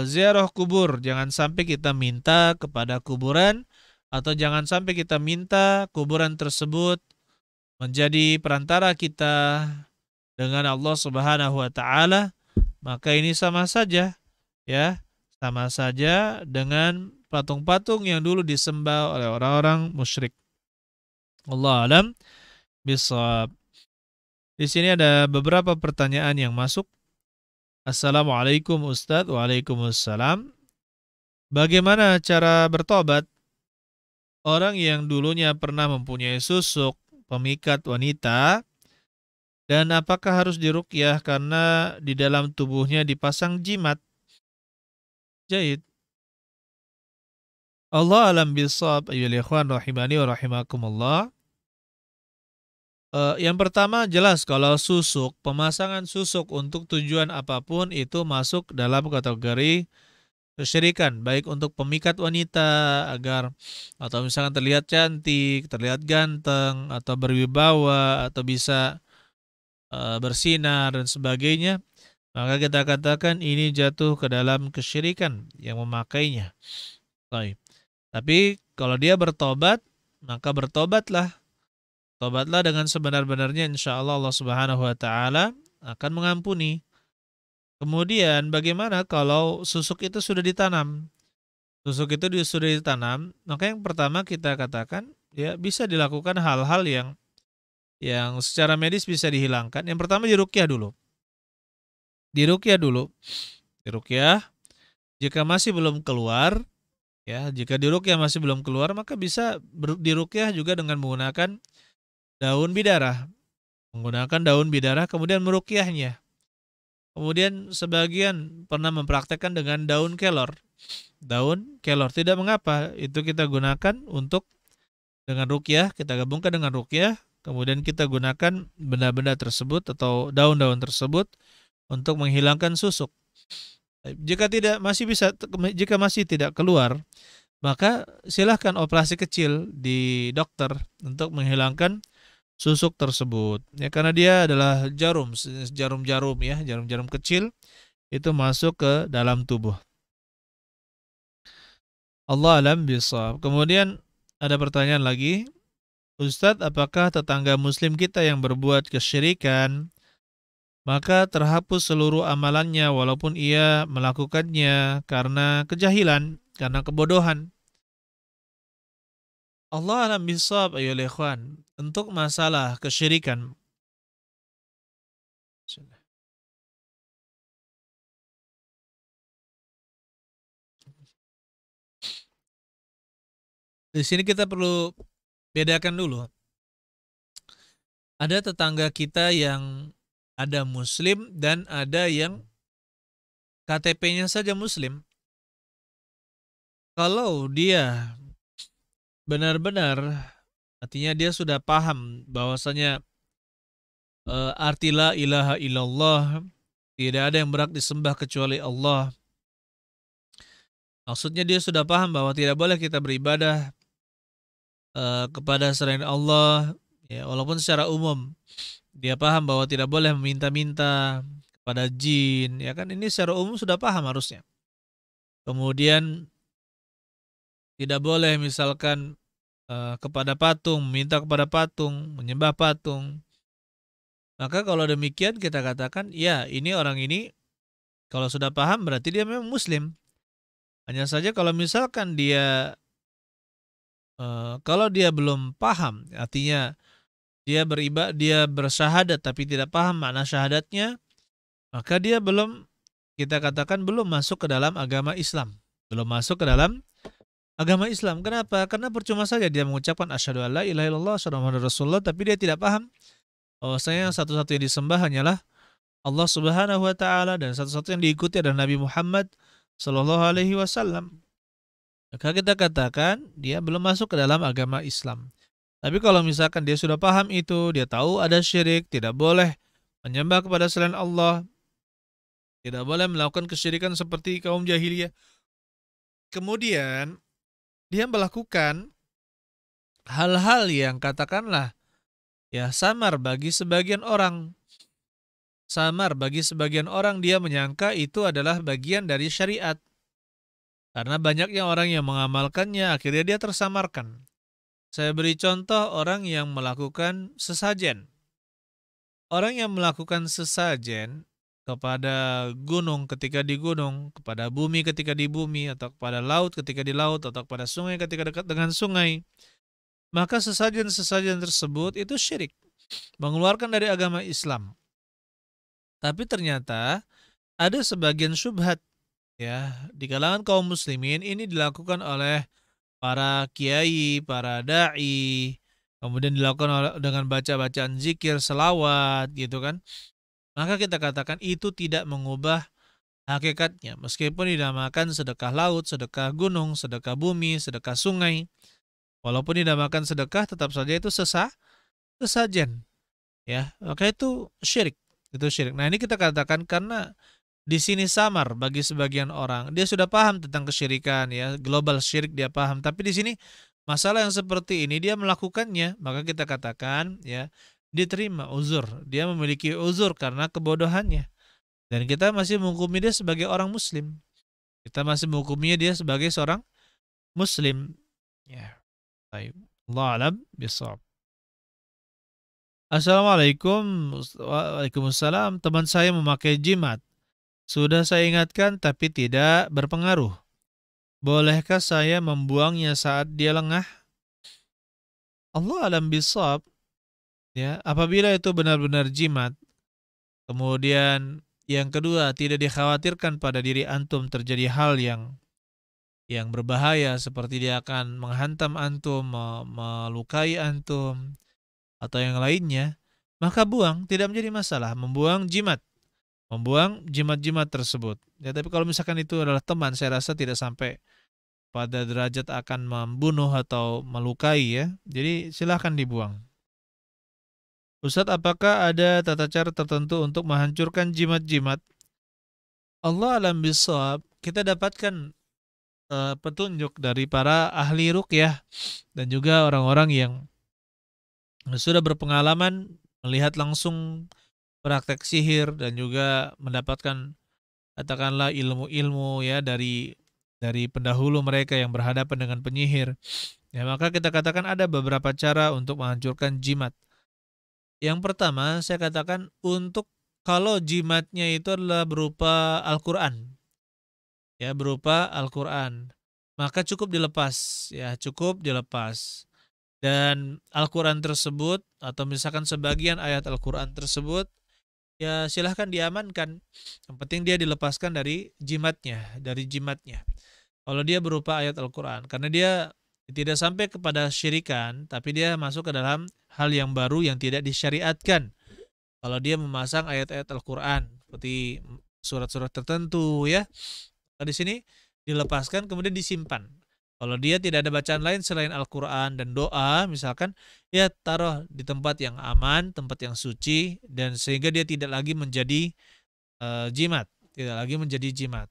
ziarah kubur. Jangan sampai kita minta kepada kuburan, atau jangan sampai kita minta kuburan tersebut menjadi perantara kita dengan Allah Subhanahu wa taala. Maka ini sama saja, ya, sama saja dengan patung-patung yang dulu disembah oleh orang-orang musyrik. Allah alam bisawab. Di sini ada beberapa pertanyaan yang masuk. Assalamualaikum Ustadz. Waalaikumsalam. Bagaimana cara bertobat orang yang dulunya pernah mempunyai susuk pemikat wanita, dan apakah harus diruqyah karena di dalam tubuhnya dipasang jimat? Jahit. Allah alam bisawab, ayyuhal ikhwan rahimani wa rahimakumullah. Yang pertama, jelas kalau susuk, pemasangan susuk untuk tujuan apapun itu masuk dalam kategori kesyirikan, baik untuk pemikat wanita agar, atau misalkan terlihat cantik, terlihat ganteng, atau berwibawa, atau bisa bersinar dan sebagainya, maka kita katakan ini jatuh ke dalam kesyirikan yang memakainya. Baik. Tapi kalau dia bertobat, maka bertobatlah. Tobatlah dengan sebenar-benarnya, insya Allah Allah Subhanahu wa taala akan mengampuni. Kemudian bagaimana kalau susuk itu sudah ditanam? Susuk itu sudah ditanam, maka yang pertama kita katakan, ya, bisa dilakukan hal-hal yang secara medis bisa dihilangkan. Yang pertama diruqyah dulu. Diruqyah dulu. Diruqyah. Jika masih belum keluar, ya, jika diruqyah masih belum keluar, maka bisa diruqyah juga dengan menggunakan daun bidara. Menggunakan daun bidara kemudian meruqyahnya. Kemudian sebagian pernah mempraktekkan dengan daun kelor. Daun kelor tidak mengapa, itu kita gunakan untuk dengan ruqyah, kita gabungkan dengan ruqyah, kemudian kita gunakan benda-benda tersebut atau daun-daun tersebut untuk menghilangkan susuk. Jika masih tidak keluar, maka silahkan operasi kecil di dokter untuk menghilangkan susuk tersebut. Ya, karena dia adalah jarum-jarum ya, jarum-jarum kecil itu masuk ke dalam tubuh. Allah alam bisawab. Kemudian ada pertanyaan lagi. Ustadz, apakah tetangga muslim kita yang berbuat kesyirikan maka terhapus seluruh amalannya walaupun ia melakukannya karena kejahilan, karena kebodohan? Allah alam bisawab, ayyuhal ikhwan. Untuk masalah kesyirikan, di sini kita perlu bedakan dulu. Ada tetangga kita yang ada muslim dan ada yang KTP-nya saja muslim. Kalau dia benar-benar, artinya dia sudah paham bahwasanya arti la ilaha illallah, tidak ada yang berhak disembah kecuali Allah. Maksudnya dia sudah paham bahwa tidak boleh kita beribadah kepada selain Allah, ya, walaupun secara umum dia paham bahwa tidak boleh meminta-minta kepada jin, ya kan, ini secara umum sudah paham harusnya. Kemudian tidak boleh misalkan kepada patung, meminta kepada patung, menyembah patung. Maka kalau demikian kita katakan, ya, ini orang ini kalau sudah paham berarti dia memang muslim. Hanya saja kalau misalkan dia kalau dia belum paham, artinya dia bersyahadat tapi tidak paham makna syahadatnya, maka dia belum, kita katakan belum masuk ke dalam agama Islam. Belum masuk ke dalam agama Islam. Kenapa? Karena percuma saja dia mengucapkan asyhadu alla ilaha illallah asyhadu anna muhammadar rasulullah, tapi dia tidak paham bahwasanya yang satu-satunya disembah hanyalah Allah Subhanahu wa taala, dan satu-satu yang diikuti adalah Nabi Muhammad sallallahu alaihi wasallam. Maka kita katakan dia belum masuk ke dalam agama Islam. Tapi kalau misalkan dia sudah paham itu, dia tahu ada syirik, tidak boleh menyembah kepada selain Allah, tidak boleh melakukan kesyirikan seperti kaum jahiliyah. Kemudian dia melakukan hal-hal yang katakanlah Ya, samar bagi sebagian orang. Samar bagi sebagian orang, dia menyangka itu adalah bagian dari syariat. Karena banyaknya orang yang mengamalkannya, akhirnya dia tersamarkan. Saya beri contoh orang yang melakukan sesajen. Orang yang melakukan sesajen kepada gunung ketika di gunung, kepada bumi ketika di bumi, atau kepada laut ketika di laut, atau kepada sungai ketika dekat dengan sungai, maka sesajen-sesajen tersebut itu syirik, mengeluarkan dari agama Islam. Tapi ternyata ada sebagian syubhat, ya, di kalangan kaum muslimin ini dilakukan oleh para kiai, para dai, kemudian dilakukan dengan baca-bacaan zikir, selawat, gitu kan. Maka kita katakan itu tidak mengubah hakikatnya. Meskipun dinamakan sedekah laut, sedekah gunung, sedekah bumi, sedekah sungai. Walaupun dinamakan sedekah, tetap saja itu sesajen. Ya, maka itu syirik. Itu syirik. Nah, ini kita katakan karena di sini samar bagi sebagian orang. Dia sudah paham tentang kesyirikan, ya, global syirik dia paham. Tapi di sini masalah yang seperti ini dia melakukannya, maka kita katakan, ya, diterima uzur. Dia memiliki uzur karena kebodohannya. Dan kita masih menghukumi dia sebagai orang muslim. Kita masih menghukumi dia sebagai seorang muslim. Ya, baik. Allah alam bisawab. Assalamualaikum. Waalaikumsalam. Teman saya memakai jimat. Sudah saya ingatkan tapi tidak berpengaruh. Bolehkah saya membuangnya saat dia lengah? Allah alam bisawab. Ya, apabila itu benar-benar jimat, kemudian yang kedua tidak dikhawatirkan pada diri antum terjadi hal yang berbahaya seperti dia akan menghantam antum, melukai antum atau yang lainnya, maka buang, tidak menjadi masalah membuang jimat tersebut. Ya, tapi kalau misalkan itu adalah teman, saya rasa tidak sampai pada derajat akan membunuh atau melukai, ya. Jadi silahkan dibuang. Ustadz, apakah ada tata cara tertentu untuk menghancurkan jimat-jimat? Allah alam bisawab, kita dapatkan petunjuk dari para ahli ruqyah dan juga orang-orang yang sudah berpengalaman melihat langsung praktek sihir dan juga mendapatkan katakanlah ilmu-ilmu, ya, dari pendahulu mereka yang berhadapan dengan penyihir. Ya, maka kita katakan ada beberapa cara untuk menghancurkan jimat. Yang pertama, saya katakan untuk kalau jimatnya itu adalah berupa Al-Qur'an, ya, berupa Al-Qur'an, maka cukup dilepas, ya, cukup dilepas. Dan Al-Qur'an tersebut atau misalkan sebagian ayat Al-Qur'an tersebut, ya, silahkan diamankan. Yang penting dia dilepaskan dari jimatnya. Kalau dia berupa ayat Al-Qur'an, karena dia tidak sampai kepada syirikan, tapi dia masuk ke dalam hal yang baru yang tidak disyariatkan. Kalau dia memasang ayat-ayat Al-Qur'an seperti surat-surat tertentu, ya, di sini dilepaskan kemudian disimpan. Kalau dia tidak ada bacaan lain selain Al-Qur'an dan doa misalkan, ya, taruh di tempat yang aman, tempat yang suci, dan sehingga dia tidak lagi menjadi jimat, tidak lagi menjadi jimat.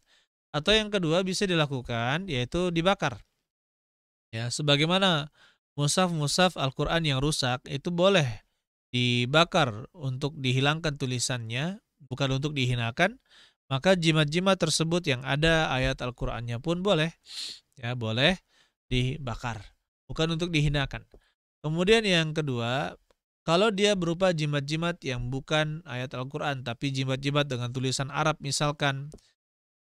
Atau yang kedua bisa dilakukan yaitu dibakar. Ya, sebagaimana mushaf-mushaf Al-Qur'an yang rusak itu boleh dibakar untuk dihilangkan tulisannya, bukan untuk dihinakan, maka jimat-jimat tersebut yang ada ayat Al-Qur'annya pun boleh, ya, boleh dibakar, bukan untuk dihinakan. Kemudian yang kedua, kalau dia berupa jimat-jimat yang bukan ayat Al-Qur'an tapi jimat-jimat dengan tulisan Arab misalkan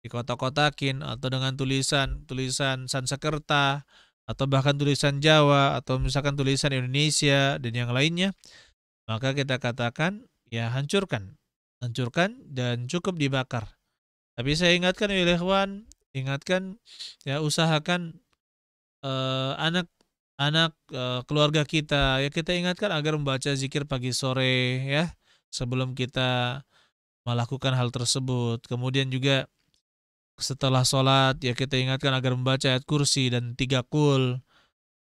dikotak-kotakin atau dengan tulisan Sanskerta atau bahkan tulisan Jawa atau misalkan tulisan Indonesia dan yang lainnya, maka kita katakan, ya, hancurkan dan cukup dibakar. Tapi saya ingatkan ya ikhwan, ya, usahakan anak-anak keluarga kita, ya, kita ingatkan agar membaca zikir pagi sore, ya, sebelum kita melakukan hal tersebut. Kemudian juga setelah sholat, ya, kita ingatkan agar membaca ayat kursi dan 3 qul.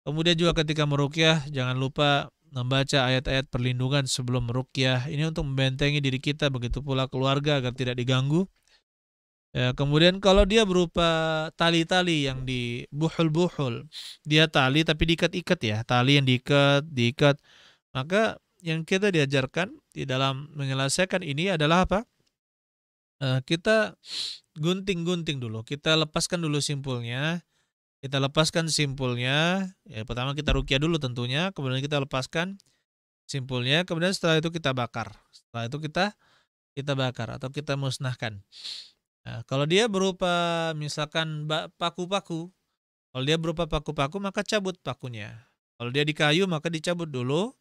Kemudian juga ketika meruqyah jangan lupa membaca ayat-ayat perlindungan sebelum meruqyah. Ini untuk membentengi diri kita, begitu pula keluarga agar tidak diganggu. Ya, kemudian kalau dia berupa tali-tali yang dibuhul-buhul, dia tali tapi diikat-ikat, ya, tali yang diikat, maka yang kita diajarkan di dalam menyelesaikan ini adalah apa? Kita gunting-gunting dulu, kita lepaskan dulu simpulnya, ya pertama kita ruqyah dulu tentunya, kemudian kita lepaskan simpulnya, kemudian setelah itu kita bakar. Setelah itu kita bakar atau kita musnahkan. Nah, kalau dia berupa misalkan paku-paku, kalau dia berupa paku-paku maka cabut pakunya. Kalau dia di kayu maka dicabut dulu,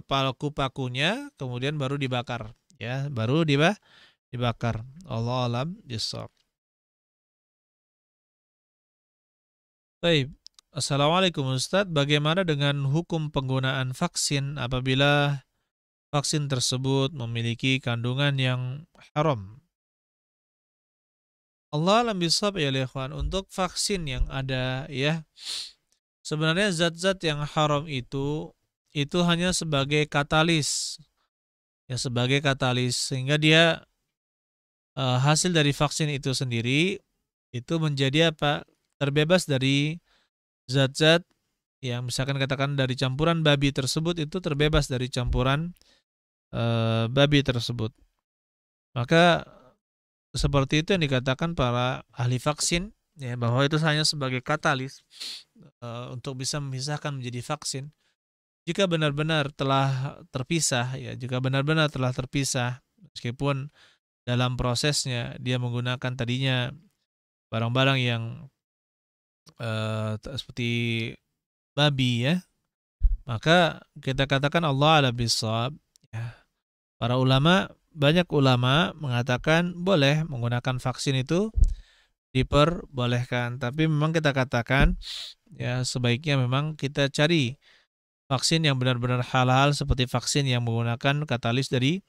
paku-pakunya, kemudian baru dibakar, ya, baru dibakar. Allah alam bisawab. Baik. Assalamualaikum Ustadz, bagaimana dengan hukum penggunaan vaksin apabila vaksin tersebut memiliki kandungan yang haram? Allah alam bisawab ya ikhwan, untuk vaksin yang ada ya, sebenarnya zat-zat yang haram itu hanya sebagai katalis, ya sebagai katalis, sehingga dia hasil dari vaksin itu sendiri itu menjadi apa? Terbebas dari zat-zat yang misalkan katakan dari campuran babi tersebut, itu terbebas dari campuran babi tersebut. Maka seperti itu yang dikatakan para ahli vaksin, ya, bahwa itu hanya sebagai katalis untuk bisa memisahkan menjadi vaksin. Jika benar-benar telah terpisah, ya, jika benar-benar telah terpisah, meskipun dalam prosesnya dia menggunakan tadinya barang-barang yang seperti babi, ya, maka kita katakan Allah ala bisawab. Ya. Para ulama, banyak ulama mengatakan boleh menggunakan vaksin itu, diperbolehkan. Tapi memang kita katakan ya sebaiknya memang kita cari vaksin yang benar-benar halal, seperti vaksin yang menggunakan katalis dari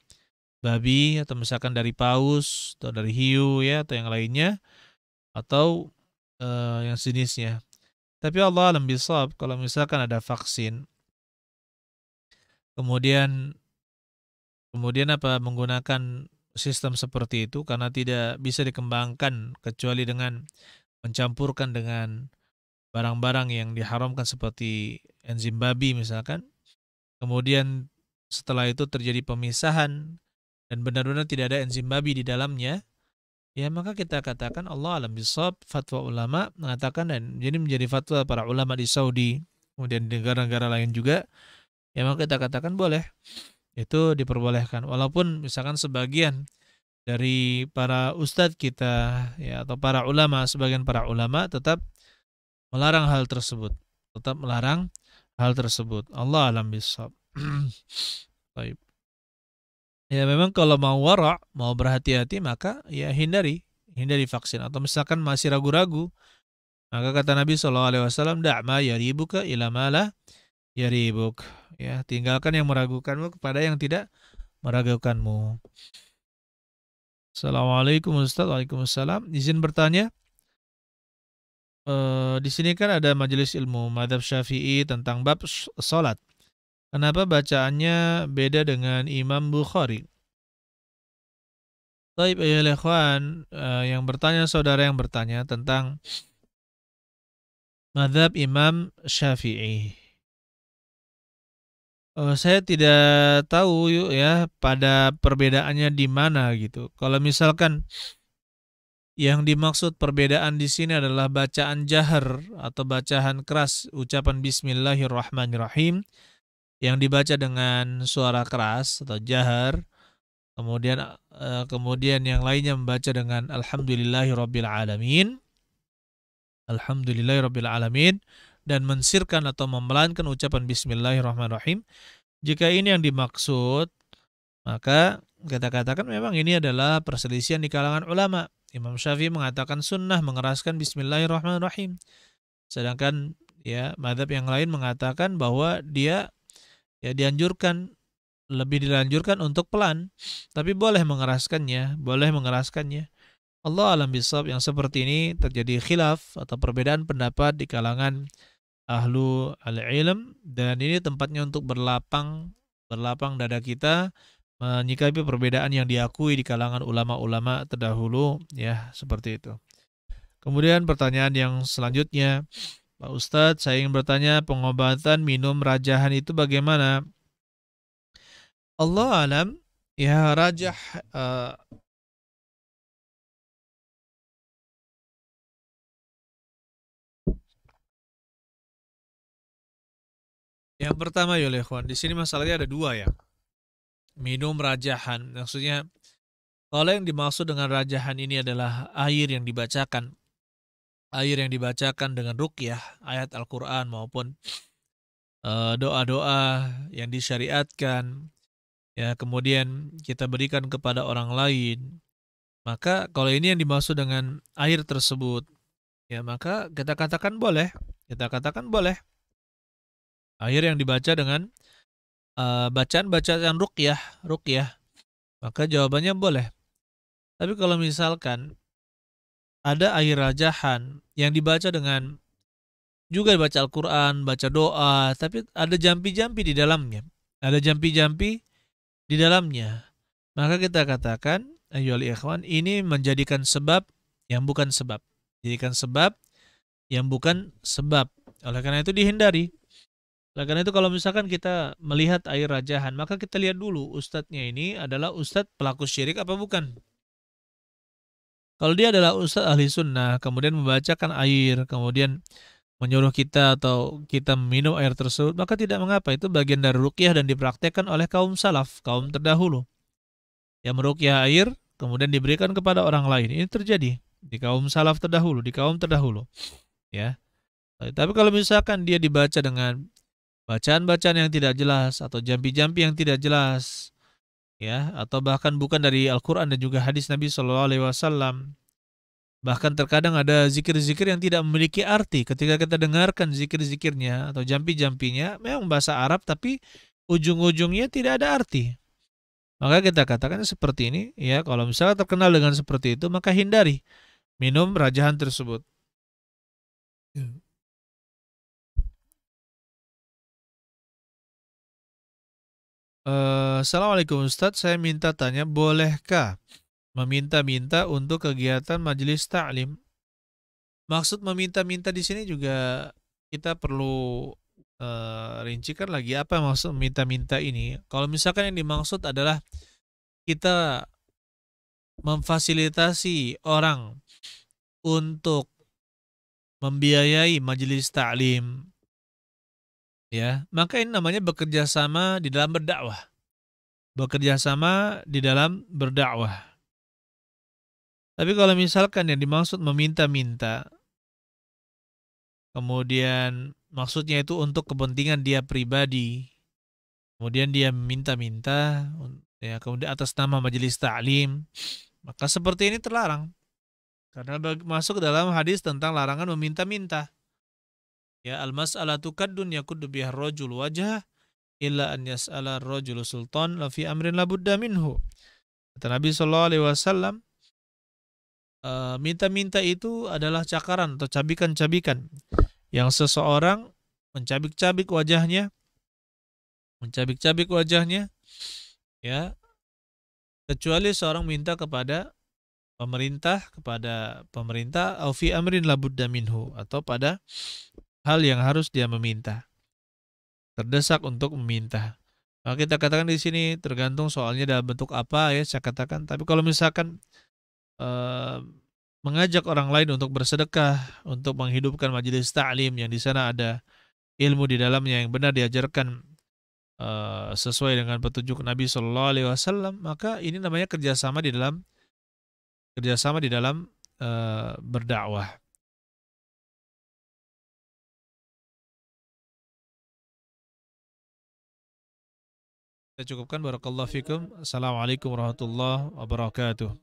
babi atau misalkan dari paus atau dari hiu, ya, atau yang lainnya, atau yang sejenisnya. Tapi Allah alam bisawab, kalau misalkan ada vaksin kemudian menggunakan sistem seperti itu karena tidak bisa dikembangkan kecuali dengan mencampurkan dengan barang-barang yang diharamkan seperti enzim babi misalkan, kemudian setelah itu terjadi pemisahan dan benar-benar tidak ada enzim babi di dalamnya, ya maka kita katakan Allah alam bisawab, fatwa ulama mengatakan, dan jadi menjadi fatwa para ulama di Saudi, kemudian di negara-negara lain juga, ya maka kita katakan boleh, itu diperbolehkan. Walaupun misalkan sebagian dari para ustadz kita, ya, atau para ulama, sebagian para ulama tetap melarang hal tersebut, Allah alam bisawab. Baik. Ya memang kalau mau wara', mau berhati-hati, maka ya hindari vaksin. Atau misalkan masih ragu-ragu, maka kata Nabi SAW, da'ma yaribuka ila ma la yaribuk. Ya, tinggalkan yang meragukanmu kepada yang tidak meragukanmu. Assalamualaikum Ustaz. Waalaikumsalam. Izin bertanya, di sini kan ada majelis ilmu mazhab Syafi'i tentang bab salat. Kenapa bacaannya beda dengan Imam Bukhari? Baik, ya ikhwan, saudara yang bertanya tentang mazhab Imam Syafi'i. Saya tidak tahu ya pada perbedaannya di mana gitu. Kalau misalkan yang dimaksud perbedaan di sini adalah bacaan jahar atau bacaan keras, ucapan Bismillahirrahmanirrahim yang dibaca dengan suara keras atau jahar, kemudian yang lainnya membaca dengan Alhamdulillahirabbil alamin, dan mensirkan atau memelankan ucapan Bismillahirrahmanirrahim. Jika ini yang dimaksud, maka kita katakan memang ini adalah perselisihan di kalangan ulama. Imam Syafi'i mengatakan sunnah mengeraskan Bismillahirrahmanirrahim, sedangkan ya mazhab yang lain mengatakan bahwa dia ya lebih dilanjurkan untuk pelan, tapi boleh mengeraskannya. Allah alam bisawab, yang seperti ini terjadi khilaf atau perbedaan pendapat di kalangan ahlu al-ilm, dan ini tempatnya untuk berlapang dada kita menyikapi perbedaan yang diakui di kalangan ulama-ulama terdahulu, ya, seperti itu. Kemudian pertanyaan yang selanjutnya, Pak Ustadz, saya ingin bertanya pengobatan minum rajahan itu bagaimana? Allah alam, ya rajah eh, yang pertama ya ikhwan, di sini masalahnya ada dua ya. Minum rajahan, maksudnya kalau yang dimaksud dengan rajahan ini adalah air yang dibacakan dengan ruqyah, ayat Al-Qur'an maupun doa-doa yang disyariatkan, ya kemudian kita berikan kepada orang lain. Maka kalau ini yang dimaksud dengan air tersebut, ya maka kita katakan boleh. Kita katakan boleh. Air yang dibaca dengan bacaan-bacaan ruqyah, maka jawabannya boleh. Tapi kalau misalkan ada air rajahan yang dibaca dengan juga baca Al-Quran, baca doa, tapi ada jampi-jampi di dalamnya. Ada jampi-jampi di dalamnya. Maka kita katakan, ayyuhal ikhwan, ini menjadikan sebab yang bukan sebab. Jadikan sebab yang bukan sebab. Oleh karena itu dihindari. Oleh karena itu kalau misalkan kita melihat air rajahan, maka kita lihat dulu ustadznya ini adalah ustadz pelaku syirik apa bukan. Kalau dia adalah ustadz ahli sunnah, kemudian membacakan air, kemudian menyuruh kita atau kita minum air tersebut, maka tidak mengapa. Itu bagian dari ruqyah dan dipraktekkan oleh kaum salaf, kaum terdahulu. Yang meruqyah air, kemudian diberikan kepada orang lain. Ini terjadi di kaum salaf terdahulu, di kaum terdahulu. Ya. Tapi kalau misalkan dia dibaca dengan bacaan-bacaan yang tidak jelas atau jampi-jampi yang tidak jelas, ya, atau bahkan bukan dari Al-Quran dan juga hadis Nabi SAW. Bahkan terkadang ada zikir-zikir yang tidak memiliki arti. Ketika kita dengarkan zikir-zikirnya atau jampi-jampinya, memang bahasa Arab tapi ujung-ujungnya tidak ada arti. Maka kita katakan seperti ini, ya kalau misalnya terkenal dengan seperti itu, maka hindari minum rajahan tersebut. Assalamualaikum Ustadz, saya minta tanya, bolehkah meminta-minta untuk kegiatan majelis taklim? Maksud meminta-minta di sini juga kita perlu rincikan lagi apa maksud meminta-minta ini. Kalau misalkan yang dimaksud adalah kita memfasilitasi orang untuk membiayai majelis taklim, ya, maka ini namanya bekerja sama di dalam berdakwah. Bekerja sama di dalam berdakwah. Tapi kalau misalkan yang dimaksud meminta-minta, kemudian maksudnya itu untuk kepentingan dia pribadi, kemudian dia minta-minta, ya, kemudian atas nama majelis taklim, maka seperti ini terlarang. Karena masuk ke dalam hadis tentang larangan meminta-minta. Ya, al-mas'alatu kaddun yakuddu biha rajul wajah illa an yas'ala rajul sultan la fi amrin la budda minhu. Kata Nabi sallallahu alaihi wasallam, minta-minta itu adalah cakaran atau cabikan-cabikan yang seseorang mencabik-cabik wajahnya, ya, kecuali seorang minta kepada pemerintah au fi amrin la budda minhu, atau pada hal yang harus dia meminta, terdesak untuk meminta. Maka kita katakan di sini tergantung soalnya dalam bentuk apa, ya saya katakan. Tapi kalau misalkan eh, mengajak orang lain untuk bersedekah, untuk menghidupkan majelis taklim yang di sana ada ilmu di dalamnya yang benar diajarkan sesuai dengan petunjuk Nabi Shallallahu Alaihi Wasallam, maka ini namanya kerjasama di dalam berdakwah. Kita cukupkan. Barakallahu fikum. Assalamualaikum warahmatullahi wabarakatuh.